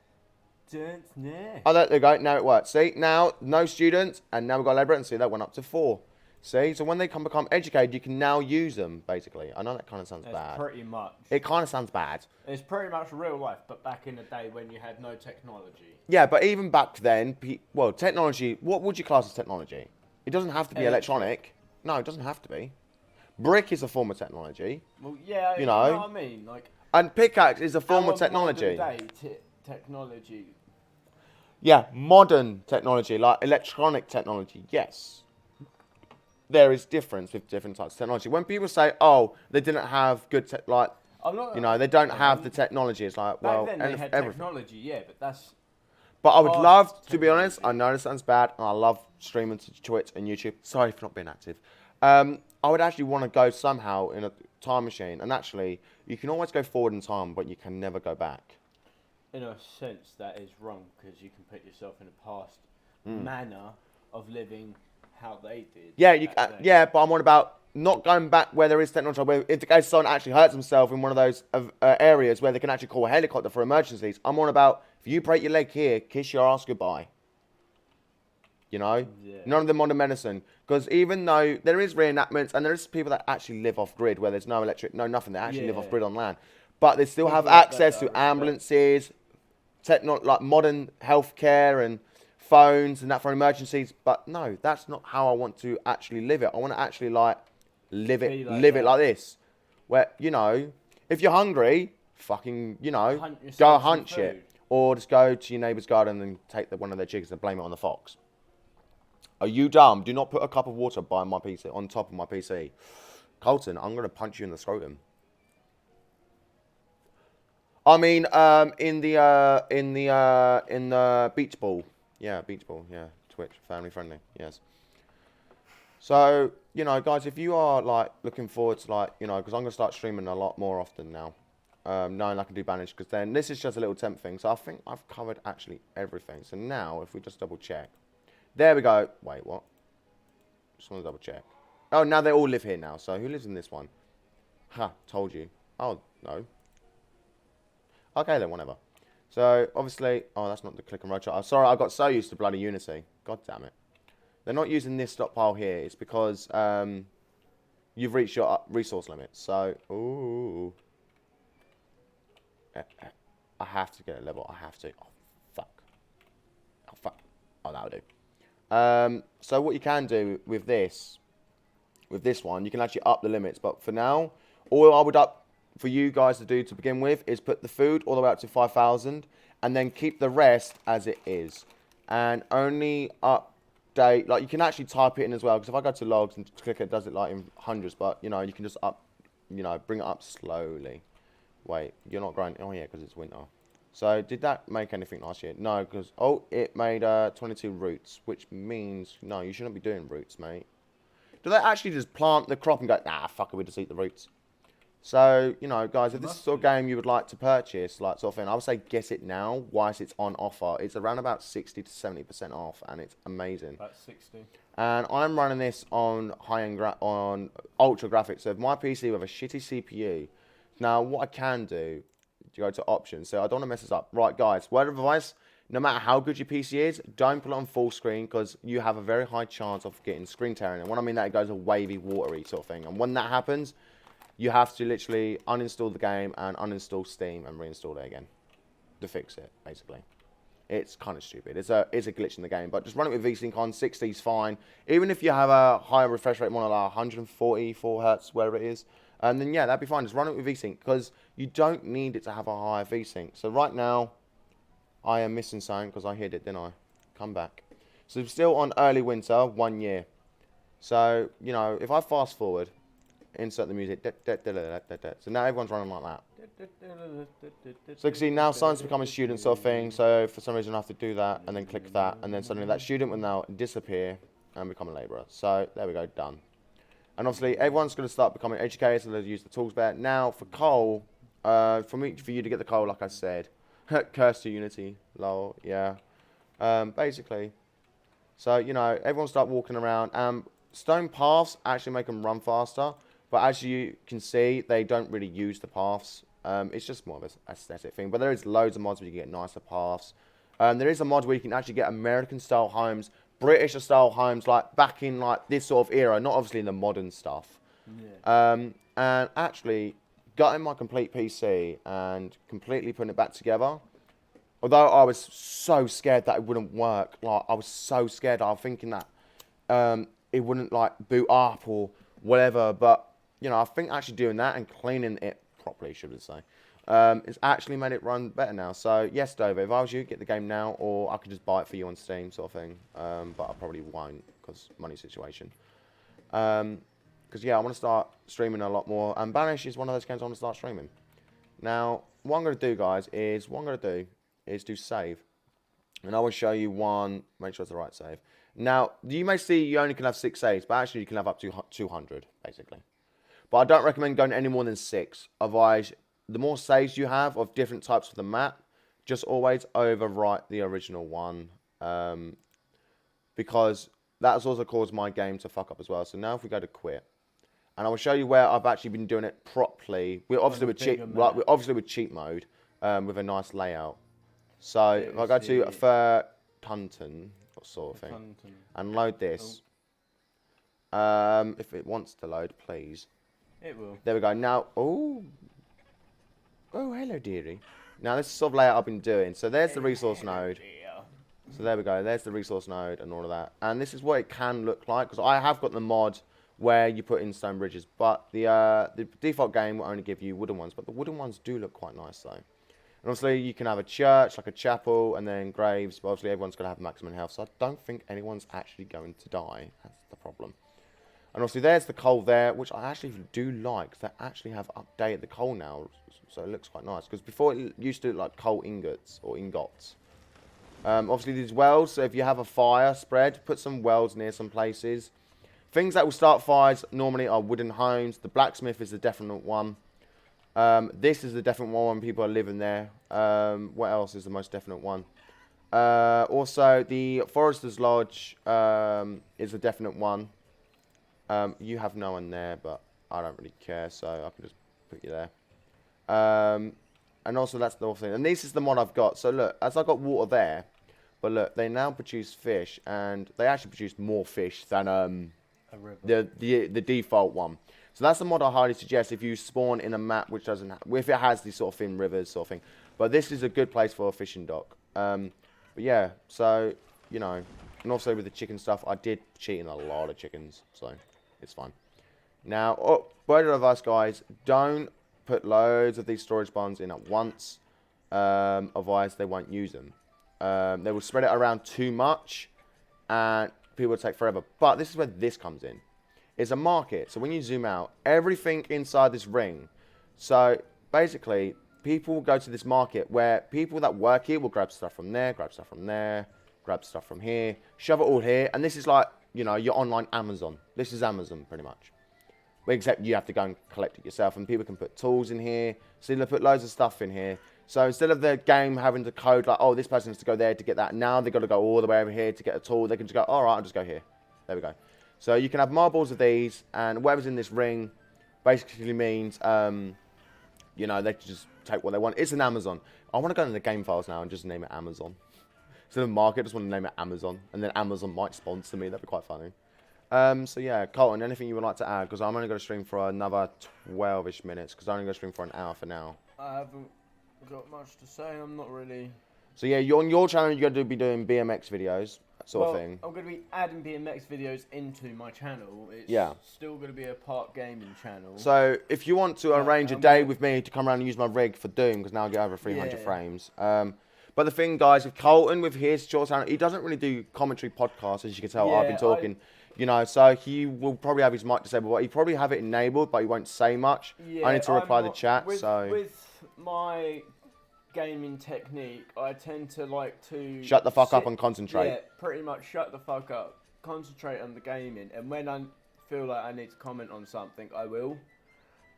Oh, there we go. Now it works. See, now no students. And now we've got a labourer. And see, that went up to 4. See, so when they become educated, you can now use them, basically. I know that kind of sounds bad. Pretty much. It kind of sounds bad. It's pretty much real life, but back in the day when you had no technology. Yeah, but even back then, well, technology, what would you class as technology? It doesn't have to be electronic. No, it doesn't have to be. Brick is a form of technology. Well, yeah, you know what I mean? Like, and pickaxe is a form of technology. Technology. Yeah, modern technology, like electronic technology, yes. There is difference with different types of technology. When people say, "Oh, they didn't have good like," you know, they don't have the technology. It's like, well, back then they had technology, yeah, but that's. But I would love, to be honest. I know this sounds bad, and I love streaming to Twitch and YouTube. Sorry for not being active. I would actually want to go somehow in a time machine, and actually, you can always go forward in time, but you can never go back. In a sense, that is wrong because you can put yourself in a past manner of living. How they did. Yeah, yeah, but I'm on about not going back where there is technology. Where if the case someone actually hurts himself in one of those areas where they can actually call a helicopter for emergencies, I'm on about if you break your leg here, kiss your ass goodbye. You know, none of the modern medicine, because even though there is reenactments and there is people that actually live off grid where there's no electric, no nothing, they actually live off grid on land, but they still have access to ambulances, like modern healthcare and phones and that for emergencies. But no, that's not how I want to actually live it. I want to actually like live it like this, where, you know, if you're hungry, fucking, you know, go hunt shit, or just go to your neighbour's garden and take one of their chickens and blame it on the fox. Are you dumb? Do not put a cup of water by my PC, on top of my PC. Colton, I'm going to punch you in the scrotum. I mean, in the beach ball. Yeah, beach ball. Yeah, Twitch, family friendly. Yes. So, you know, guys, if you are, like, looking forward to, like, you know, because I'm going to start streaming a lot more often now, knowing I can do Banished, because then this is just a little temp thing. So I think I've covered actually everything. So now, if we just double check. There we go. Wait, what? Just want to double check. Oh, now they all live here now. So who lives in this one? Ha, told you. Oh, no. Okay, then, whatever. So, obviously... Oh, that's not the click and roll chart. I'm sorry, I got so used to bloody Unity. God damn it. They're not using this stockpile here. It's because you've reached your resource limit. So, ooh. I have to get a level. I have to. Oh, fuck. Oh, fuck. Oh, that'll do. So, what you can do with this one, you can actually up the limits. But for now, all I would up for you guys to do to begin with is put the food all the way up to 5,000 and then keep the rest as it is. And only update, like you can actually type it in as well, because if I go to logs and click it does it like in hundreds, but you know, you can just bring it up slowly. Wait, you're not growing, oh yeah, because it's winter. So did that make anything last year? No, because, oh, it made 22 roots, which means, no, you shouldn't be doing roots, mate. Do they actually just plant the crop and go, nah, fuck it, we just eat the roots? So, you know, guys, if this is the sort of game you would like to purchase, like sort of thing, I would say get it now whilst it's on offer. It's around about 60 to 70% off, and it's amazing. About 60. And I'm running this on on ultra graphics. So, if my PC with a shitty CPU, now what I can do, to go to options. So I don't want to mess this up. Right, guys, word of advice: no matter how good your PC is, don't put it on full screen because you have a very high chance of getting screen tearing. And when I mean that, it goes a wavy, watery sort of thing. And when that happens, you have to literally uninstall the game and uninstall Steam and reinstall it again to fix it, basically. It's kind of stupid. It's a glitch in the game, but just run it with VSync on. 60 is fine. Even if you have a higher refresh rate, more like 144 hertz, wherever it is, then yeah, that'd be fine. Just run it with VSync because you don't need it to have a higher VSync. So right now, I am missing something because I hid it, didn't I? Come back. So we're still on early winter, 1 year. So, you know, if I fast forward, insert the music. So now everyone's running like that. So you can see now science become a student sort of thing. So for some reason I have to do that and then click that. And then suddenly that student will now disappear and become a labourer. So there we go, done. And obviously everyone's going to start becoming educated. So they'll use the tools better. Now for coal, for you to get the coal, like I said, curse to Unity, lol, yeah. Basically. So, you know, everyone start walking around. Stone paths actually make them run faster. But as you can see, they don't really use the paths. It's just more of an aesthetic thing. But there is loads of mods where you can get nicer paths. There is a mod where you can actually get American-style homes, British-style homes, like back in like this sort of era, not obviously in the modern stuff. Yeah. And actually, gutting my complete PC and completely putting it back together. Although I was so scared that it wouldn't work. Like I was so scared. I was thinking that it wouldn't like boot up or whatever. But you know, I think actually doing that and cleaning it properly, should I say, it's actually made it run better now. So, yes, Dover, if I was you, get the game now, or I could just buy it for you on Steam, sort of thing. But I probably won't, because money situation. Because, yeah, I want to start streaming a lot more. And Banished is one of those games I want to start streaming. Now, what I'm going to do, guys, is do save. And I will show you one, make sure it's the right save. Now, you may see you only can have 6 saves, but actually you can have up to 200, basically. But I don't recommend going any more than 6. Otherwise, the more saves you have of different types of the map, just always overwrite the original one. Because that has also caused my game to fuck up as well. So now if we go to quit. And I will show you where I've actually been doing it properly. We're obviously with cheat mode, with a nice layout. So if I go to Tunton, sort of thing, and load this. If it wants to load, please. It will. There we go. Now, oh, hello, dearie. Now, this is sort of layout I've been doing. So there's the resource node. So there we go. There's the resource node and all of that. And this is what it can look like. Because I have got the mod where you put in stone bridges. But the default game will only give you wooden ones. But the wooden ones do look quite nice, though. And obviously, you can have a church, like a chapel, and then graves. But obviously, everyone's going to have maximum health. So I don't think anyone's actually going to die. That's the problem. And obviously there's the coal there, which I actually do like. They actually have updated the coal now, so it looks quite nice. Because before it used to look like coal ingots or ingots. Obviously these wells, so if you have a fire spread, put some wells near some places. Things that will start fires normally are wooden homes. The blacksmith is a definite one. This is the definite one when people are living there. What else is the most definite one? Also, the Forester's Lodge is a definite one. You have no one there, but I don't really care, so I can just put you there. And also, that's the other thing. And this is the mod I've got. So look, as I got water there, but look, they now produce fish, and they actually produce more fish than A river. the default one. So that's the mod I highly suggest if you spawn in a map which doesn't if it has these sort of thin rivers sort of thing. But this is a good place for a fishing dock. But yeah, so you know, and also with the chicken stuff, I did cheat in a lot of chickens, so it's fine. Now, word of advice, guys, don't put loads of these storage barns in at once. Otherwise, they won't use them. They will spread it around too much, and people will take forever. But this is where this comes in. It's a market. So when you zoom out, everything inside this ring. So basically, people will go to this market where people that work here will grab stuff from there, grab stuff from there, grab stuff from here, shove it all here. And this is like, you know, your online Amazon. This is Amazon pretty much. Except you have to go and collect it yourself. And people can put tools in here. So they'll put loads of stuff in here. So instead of the game having to code like, oh, this person has to go there to get that. Now they've got to go all the way over here to get a tool. They can just go, all right, I'll just go here. There we go. So you can have marbles of these, and whatever's in this ring basically means, you know, they can just take what they want. It's an Amazon. I want to go into the game files now and just name it Amazon. So the market, I just want to name it Amazon, and then Amazon might sponsor me. That'd be quite funny. So yeah, Colton, anything you would like to add? Because I'm only going to stream for another 12-ish minutes, because I'm only going to stream for an hour for now. I haven't got much to say. I'm not really. So yeah, on your channel, you're going to be doing BMX videos, sort of thing. I'm going to be adding BMX videos into my channel. It's still going to be a part gaming channel. So if you want to arrange a day with me to come around and use my rig for Doom, because now I get over 300 frames. But the thing, guys, with Colton, with his short channel, he doesn't really do commentary podcasts, as you can tell. I've been talking. You know, so he will probably have his mic disabled, but he probably have it enabled, but he won't say much. Yeah, I need to reply the chat, with my gaming technique, I tend to like to shut the fuck up and concentrate. Yeah, pretty much shut the fuck up, concentrate on the gaming, and when I feel like I need to comment on something, I will.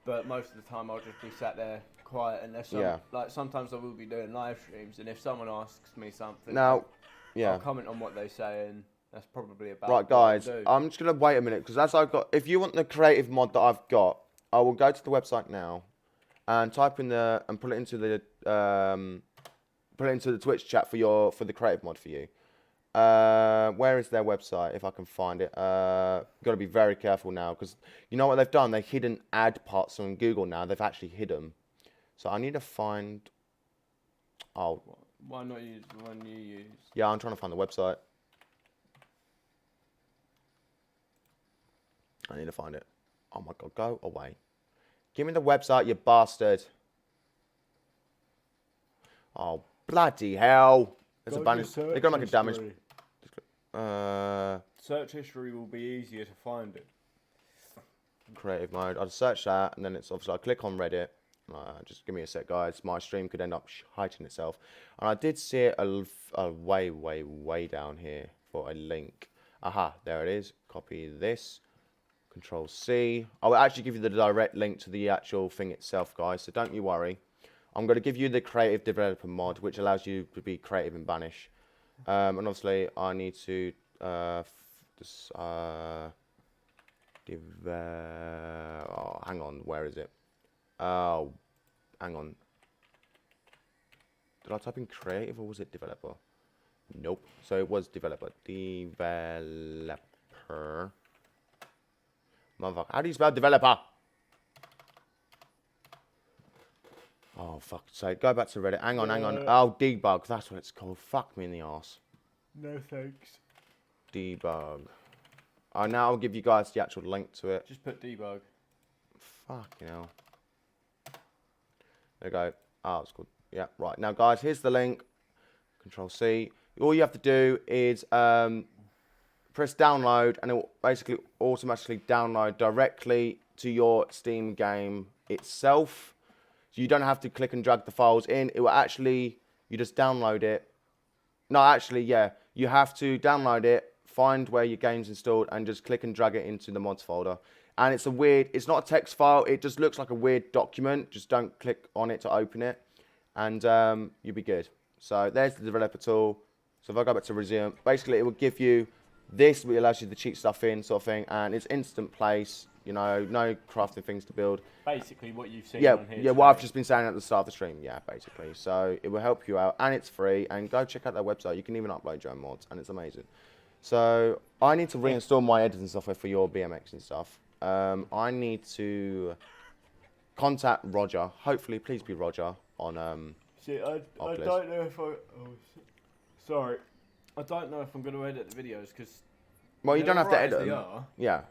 But most of the time, I'll just be sat there quiet, unless like sometimes I will be doing live streams, and if someone asks me something, I'll comment on what they say, and that's probably about right, guys. I'm just gonna wait a minute because as I've got, if you want the creative mod that I've got, I will go to the website now and type in and put it into the Twitch chat for the creative mod for you. Where is their website? If I can find it. Got to be very careful now because you know what they've done? They've hidden ad parts on Google now. They've actually hid them. So I need to find. Oh. Why not use the one you use? Yeah, I'm trying to find the website. I need to find it. Oh my god, go away. Give me the website, you bastard. Oh, bloody hell. There's a Banished. They're going to make a damage. Search history will be easier to find it. Creative mode. I'll search that, and then it's obviously, I'll click on Reddit. Just give me a sec, guys. My stream could end up hiding itself. And I did see it way down here for a link. Aha, there it is. Copy this. Control C. I will actually give you the direct link to the actual thing itself, guys, so don't you worry. I'm going to give you the creative developer mod, which allows you to be creative in Banish. And obviously, I need to oh, hang on, where is it? Oh, hang on. Did I type in creative or was it developer? Nope. So it was developer. Developer. Motherfucker. How do you spell developer? Oh, fuck. So go back to Reddit. Hang on. Oh, debug. That's what it's called. Fuck me in the arse. No thanks. Debug. Oh, now I'll give you guys the actual link to it. Just put debug. Fucking hell. There we go. Oh, it's called. Yeah, right. Now, guys, here's the link. Control C. All you have to do is press download, and it will basically automatically download directly to your Steam game itself. So you don't have to click and drag the files in. It will actually, you just download it. No, actually, yeah. You have to download it, find where your game's installed, and just click and drag it into the mods folder. And it's it's not a text file. It just looks like a weird document. Just don't click on it to open it. And you'll be good. So there's the developer tool. So if I go back to resume, basically it will give you this, which allows you to cheat stuff in, sort of thing. And it's instant place. You know, no crafting things to build. Basically what you've seen Yeah, on here. yeah, what I've just been saying at the start of the stream. Yeah, basically. So it will help you out, and it's free. And go check out their website. You can even upload your own mods, and it's amazing. So I need to reinstall my editing software for your BMX and stuff. I need to contact Roger. Hopefully, please be Roger on. See, I don't know if sorry. I don't know if I'm going to edit the videos because. Well, you don't have to edit them. They are. Yeah.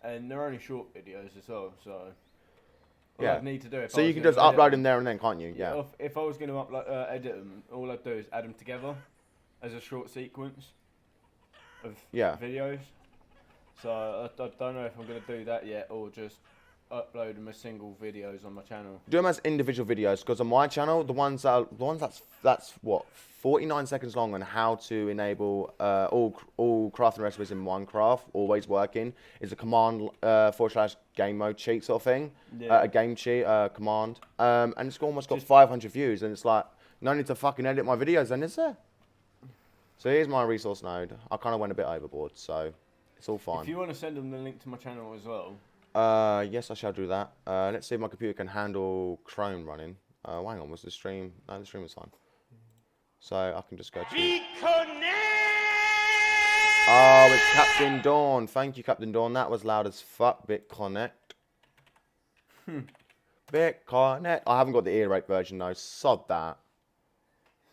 And they're only short videos as well, so all Yeah. I'd need to do. So you can just upload them there and then, can't you? Yeah. If I was going to edit them, all I'd do is add them together as a short sequence of videos. So I don't know if I'm going to do that yet, or just upload them as single videos on my channel. Do them as individual videos, because on my channel, the ones that's what 49 seconds long on how to enable all crafting recipes in Minecraft, always working, is a command / game mode cheat sort of thing, a game cheat command, and it's almost got 500 views, and it's like no need to fucking edit my videos, then is there? So here's my resource node. I kind of went a bit overboard, so it's all fine. If you want to send them the link to my channel as well. Yes, I shall do that. Let's see if my computer can handle Chrome running. Hang on, was the stream? No, the stream was fine. So I can just go to... Reconnect! Oh, it's Captain Dawn. Thank you, Captain Dawn. That was loud as fuck. BitConnect. BitConnect. I haven't got the ear rape version though. Sod that.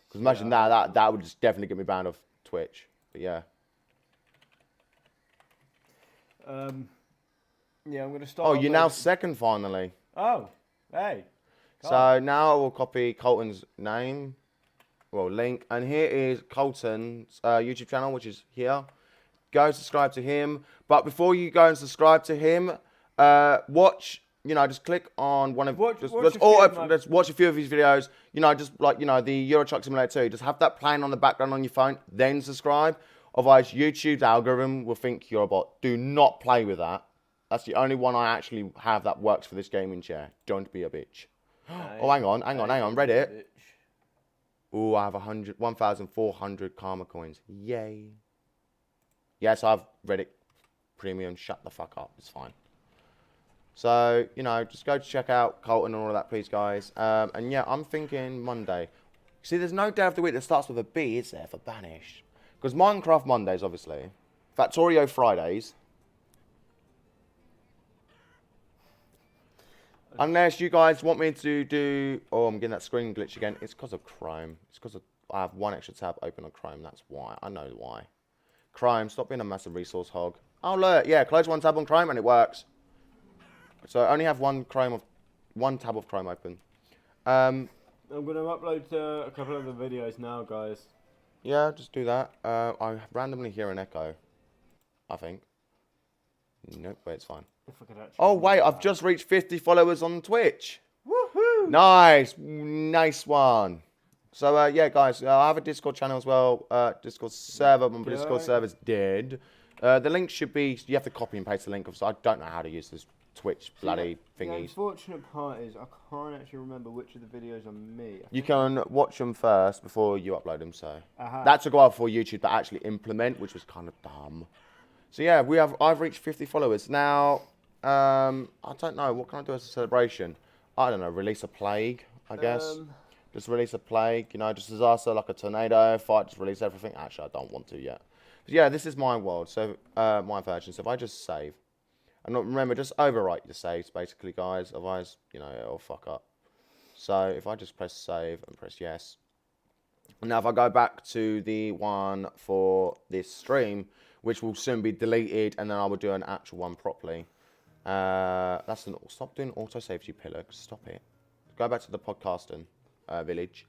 Because imagine that would just definitely get me banned off Twitch. But yeah. Yeah, I'm going to start... Oh, you're now second finally. Oh, hey. So now I will copy Colton's name, link, and here is Colton's YouTube channel, which is here. Go subscribe to him. But before you go and subscribe to him, watch, just click on one of... Watch a few of his videos, just like, the Euro Truck Simulator 2. Just have that playing on the background on your phone, then subscribe. Otherwise, YouTube's algorithm will think you're a bot. Do not play with that. That's the only one I actually have that works for this gaming chair. Don't be a bitch. Oh, hang on. Reddit. Oh, I have 1,400 karma coins. Yay. Yes, I've Reddit Premium. Shut the fuck up. It's fine. So, just go check out Colton and all of that, please, guys. And yeah, I'm thinking Monday. See, there's no day of the week that starts with a B, is there, for Banished? Because Minecraft Mondays, obviously. Factorio Fridays. Unless you guys want me to do... Oh, I'm getting that screen glitch again. It's because of Chrome. It's because I have one extra tab open on Chrome. That's why. I know why. Chrome, stop being a massive resource hog. Oh, look. Yeah, close one tab on Chrome and it works. So I only have one tab of Chrome open. I'm going to upload a couple of the videos now, guys. Yeah, just do that. I randomly hear an echo. I think. Nope, wait, it's fine. Oh, wait, I've just reached 50 followers on Twitch. Woohoo! Nice one. So, yeah, guys, I have a Discord channel as well. Discord server, my Discord server's dead. The link should be, you have to copy and paste the link, because I don't know how to use this Twitch bloody thingies. The unfortunate part is I can't actually remember which of the videos are me. You can watch them first before you upload them, so. That took a while for YouTube to actually implement, which was kind of dumb. So, yeah, I've reached 50 followers. Now... I don't know. What can I do as a celebration? I don't know. Release a plague, I guess. Just release a plague. Just disaster like a tornado, fight. Just release everything. Actually, I don't want to yet. But yeah, this is my world. So my version. So if I just save, and remember, just overwrite your saves, basically, guys. Otherwise, it'll fuck up. So if I just press save and press yes. Now if I go back to the one for this stream, which will soon be deleted, and then I will do an actual one properly. Stop doing autosave, you pillar. Stop it. Go back to the podcasting village.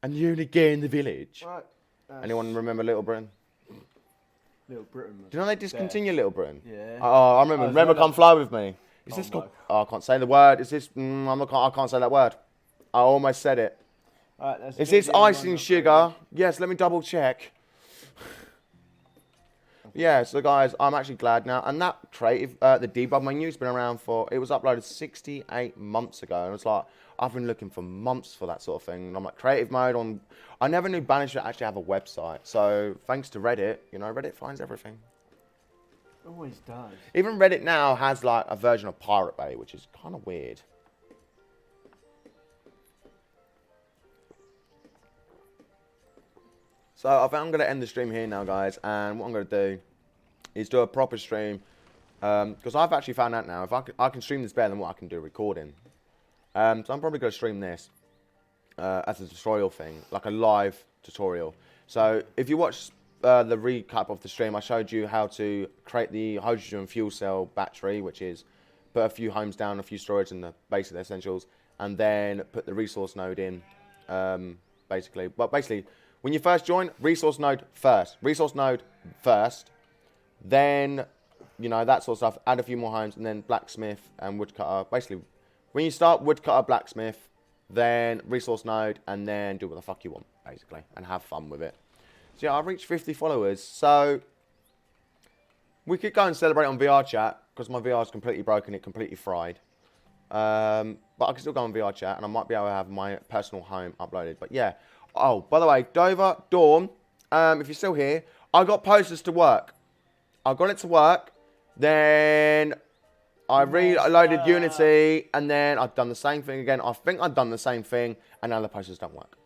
And you again the village. Right. Anyone remember Little Britain? Little Britain. Do you know they discontinued Little Britain? Yeah. Oh, I remember. Remember, come fly with me. Is this called? Oh, I can't say the word. Is this? I can't say that word. I almost said it. Is this icing sugar? Yes. Let me double check. Yeah, so guys, I'm actually glad now. And that creative, the debug menu's been around for, it was uploaded 68 months ago. And it's like, I've been looking for months for that sort of thing. And I'm like, creative mode on, I never knew Banished would actually have a website. So thanks to Reddit, you know, Reddit finds everything. Always does. Even Reddit now has like a version of Pirate Bay, which is kind of weird. So I think I'm going to end the stream here now, guys. And what I'm going to do is do a proper stream. Because I've actually found out now, if I can stream this better than what I can do recording. So I'm probably going to stream this as a tutorial thing, like a live tutorial. So if you watch the recap of the stream, I showed you how to create the hydrogen fuel cell battery, which is put a few homes down, a few storage and the basic essentials, and then put the resource node in, basically. But basically, when you first join, resource node first, then, you know, that sort of stuff, add a few more homes, and then blacksmith and woodcutter. Basically, when you start woodcutter, blacksmith, then resource node, and then do what the fuck you want, basically, and have fun with it. So yeah, I've reached 50 followers, so we could go and celebrate on VR chat, because my VR is completely broken, it completely fried. But I can still go on VR chat, and I might be able to have my personal home uploaded. But yeah. Oh, by the way, Dover, Dawn, if you're still here, I got posters to work. I got it to work, then I reloaded Unity, and then I've done the same thing again. I think I've done the same thing, and now the posters don't work.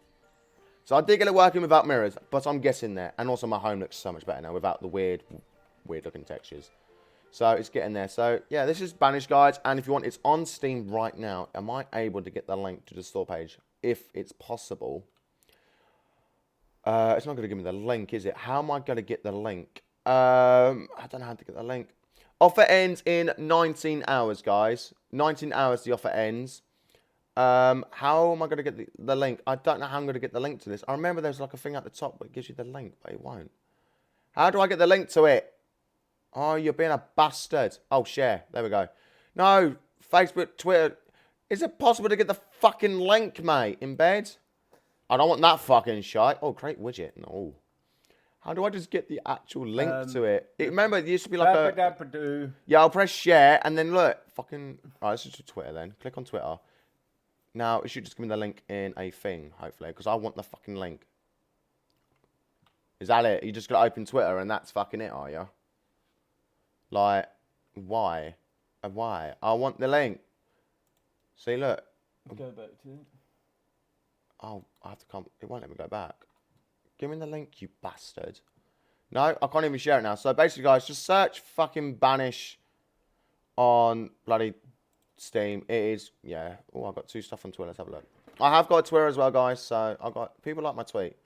So I did get it working without mirrors, but I'm getting there. And also my home looks so much better now without the weird looking textures. So it's getting there. So yeah, this is Banished, guys. And if you want, it's on Steam right now. Am I able to get the link to the store page? If it's possible. It's not going to give me the link, is it? How am I going to get the link? I don't know how to get the link. Offer ends in 19 hours, guys. 19 hours the offer ends. How am I going to get the link? I don't know how I'm going to get the link to this. I remember there's like a thing at the top that gives you the link, but it won't. How do I get the link to it? Oh, you're being a bastard. Oh, share. There we go. No, Facebook, Twitter. Is it possible to get the fucking link, mate, in bed? I don't want that fucking shite. Oh, create widget. No. How do I just get the actual link to it? Remember, it used to be like a... Yeah, I'll press share, and then look. Fucking... Alright, let's just do Twitter then. Click on Twitter. Now, it should just give me the link in a thing, hopefully, because I want the fucking link. Is that it? You just got to open Twitter, and that's fucking it, are you? Like, why? Why? I want the link. See, look. Go back to it. Oh, I have to come. It won't let me go back. Give me the link, you bastard. No, I can't even share it now. So basically, guys, just search fucking Banish on bloody Steam. It is, yeah. Oh, I've got 2 stuff on Twitter. Let's have a look. I have got a Twitter as well, guys. So I've got people like my tweet.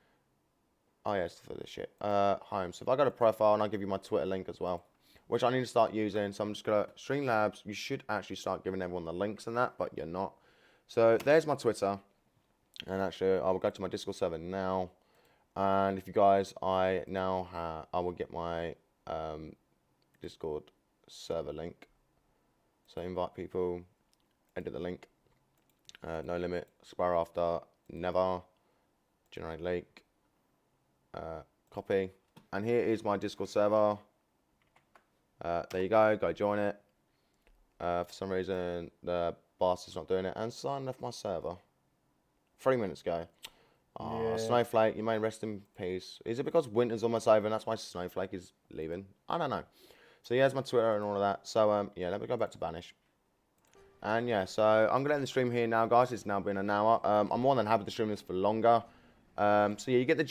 Oh, yes, for this shit. Home. So if I go to profile and I'll give you my Twitter link as well, which I need to start using. So I'm just going to Streamlabs. You should actually start giving everyone the links and that, but you're not. So there's my Twitter. And actually, I will go to my Discord server now. And if you guys, I will get my Discord server link. So invite people, edit the link, no limit, expire after, never, generate link, copy. And here is my Discord server. There you go join it. For some reason, the bastard's not doing it. And sign off my server. 3 minutes ago. Oh, yeah. Snowflake, you may rest in peace. Is it because winter's almost over and that's why Snowflake is leaving? I don't know. So yeah, here's my Twitter and all of that. So yeah, let me go back to Banish. And yeah, so I'm going to end the stream here now, guys. It's now been an hour. I'm more than happy to stream this for longer. So yeah, you get the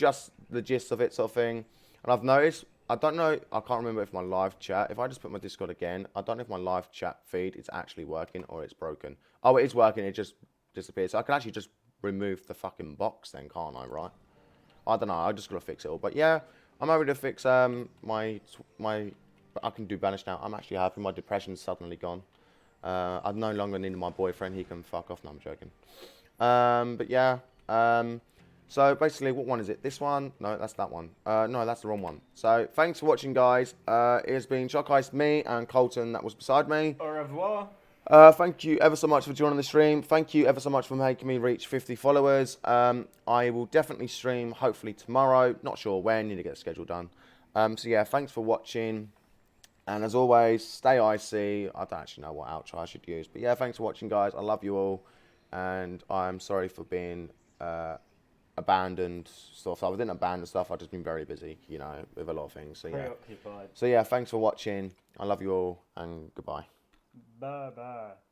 gist of it sort of thing. And I've noticed, I don't know, I can't remember if my live chat, if I just put my Discord again, I don't know if my live chat feed is actually working or it's broken. Oh, it is working, it just disappears. So I can actually just remove the fucking box then, can't I, right? I don't know, I just gotta fix it all. But yeah, I'm able to fix my I can do Banish now. I'm actually happy, my depression's suddenly gone. I no longer need my boyfriend, he can fuck off. No, I'm joking. But yeah, So basically, what one is it? This one? No, that's that one. No, that's the wrong one. So thanks for watching, guys. It has been Chalk Ice, me, and Colton that was beside me. Au revoir. Thank you ever so much for joining the stream. Thank you ever so much for making me reach 50 followers. I will definitely stream, hopefully tomorrow. Not sure when, need to get the schedule done. So yeah, thanks for watching. And as always, stay icy. I don't actually know what outro I should use. But yeah, thanks for watching, guys. I love you all. And I'm sorry for being abandoned stuff. I didn't abandon stuff. I've just been very busy, you know, with a lot of things. So yeah. Preoccupied. So yeah, thanks for watching. I love you all, and goodbye. Bye-bye.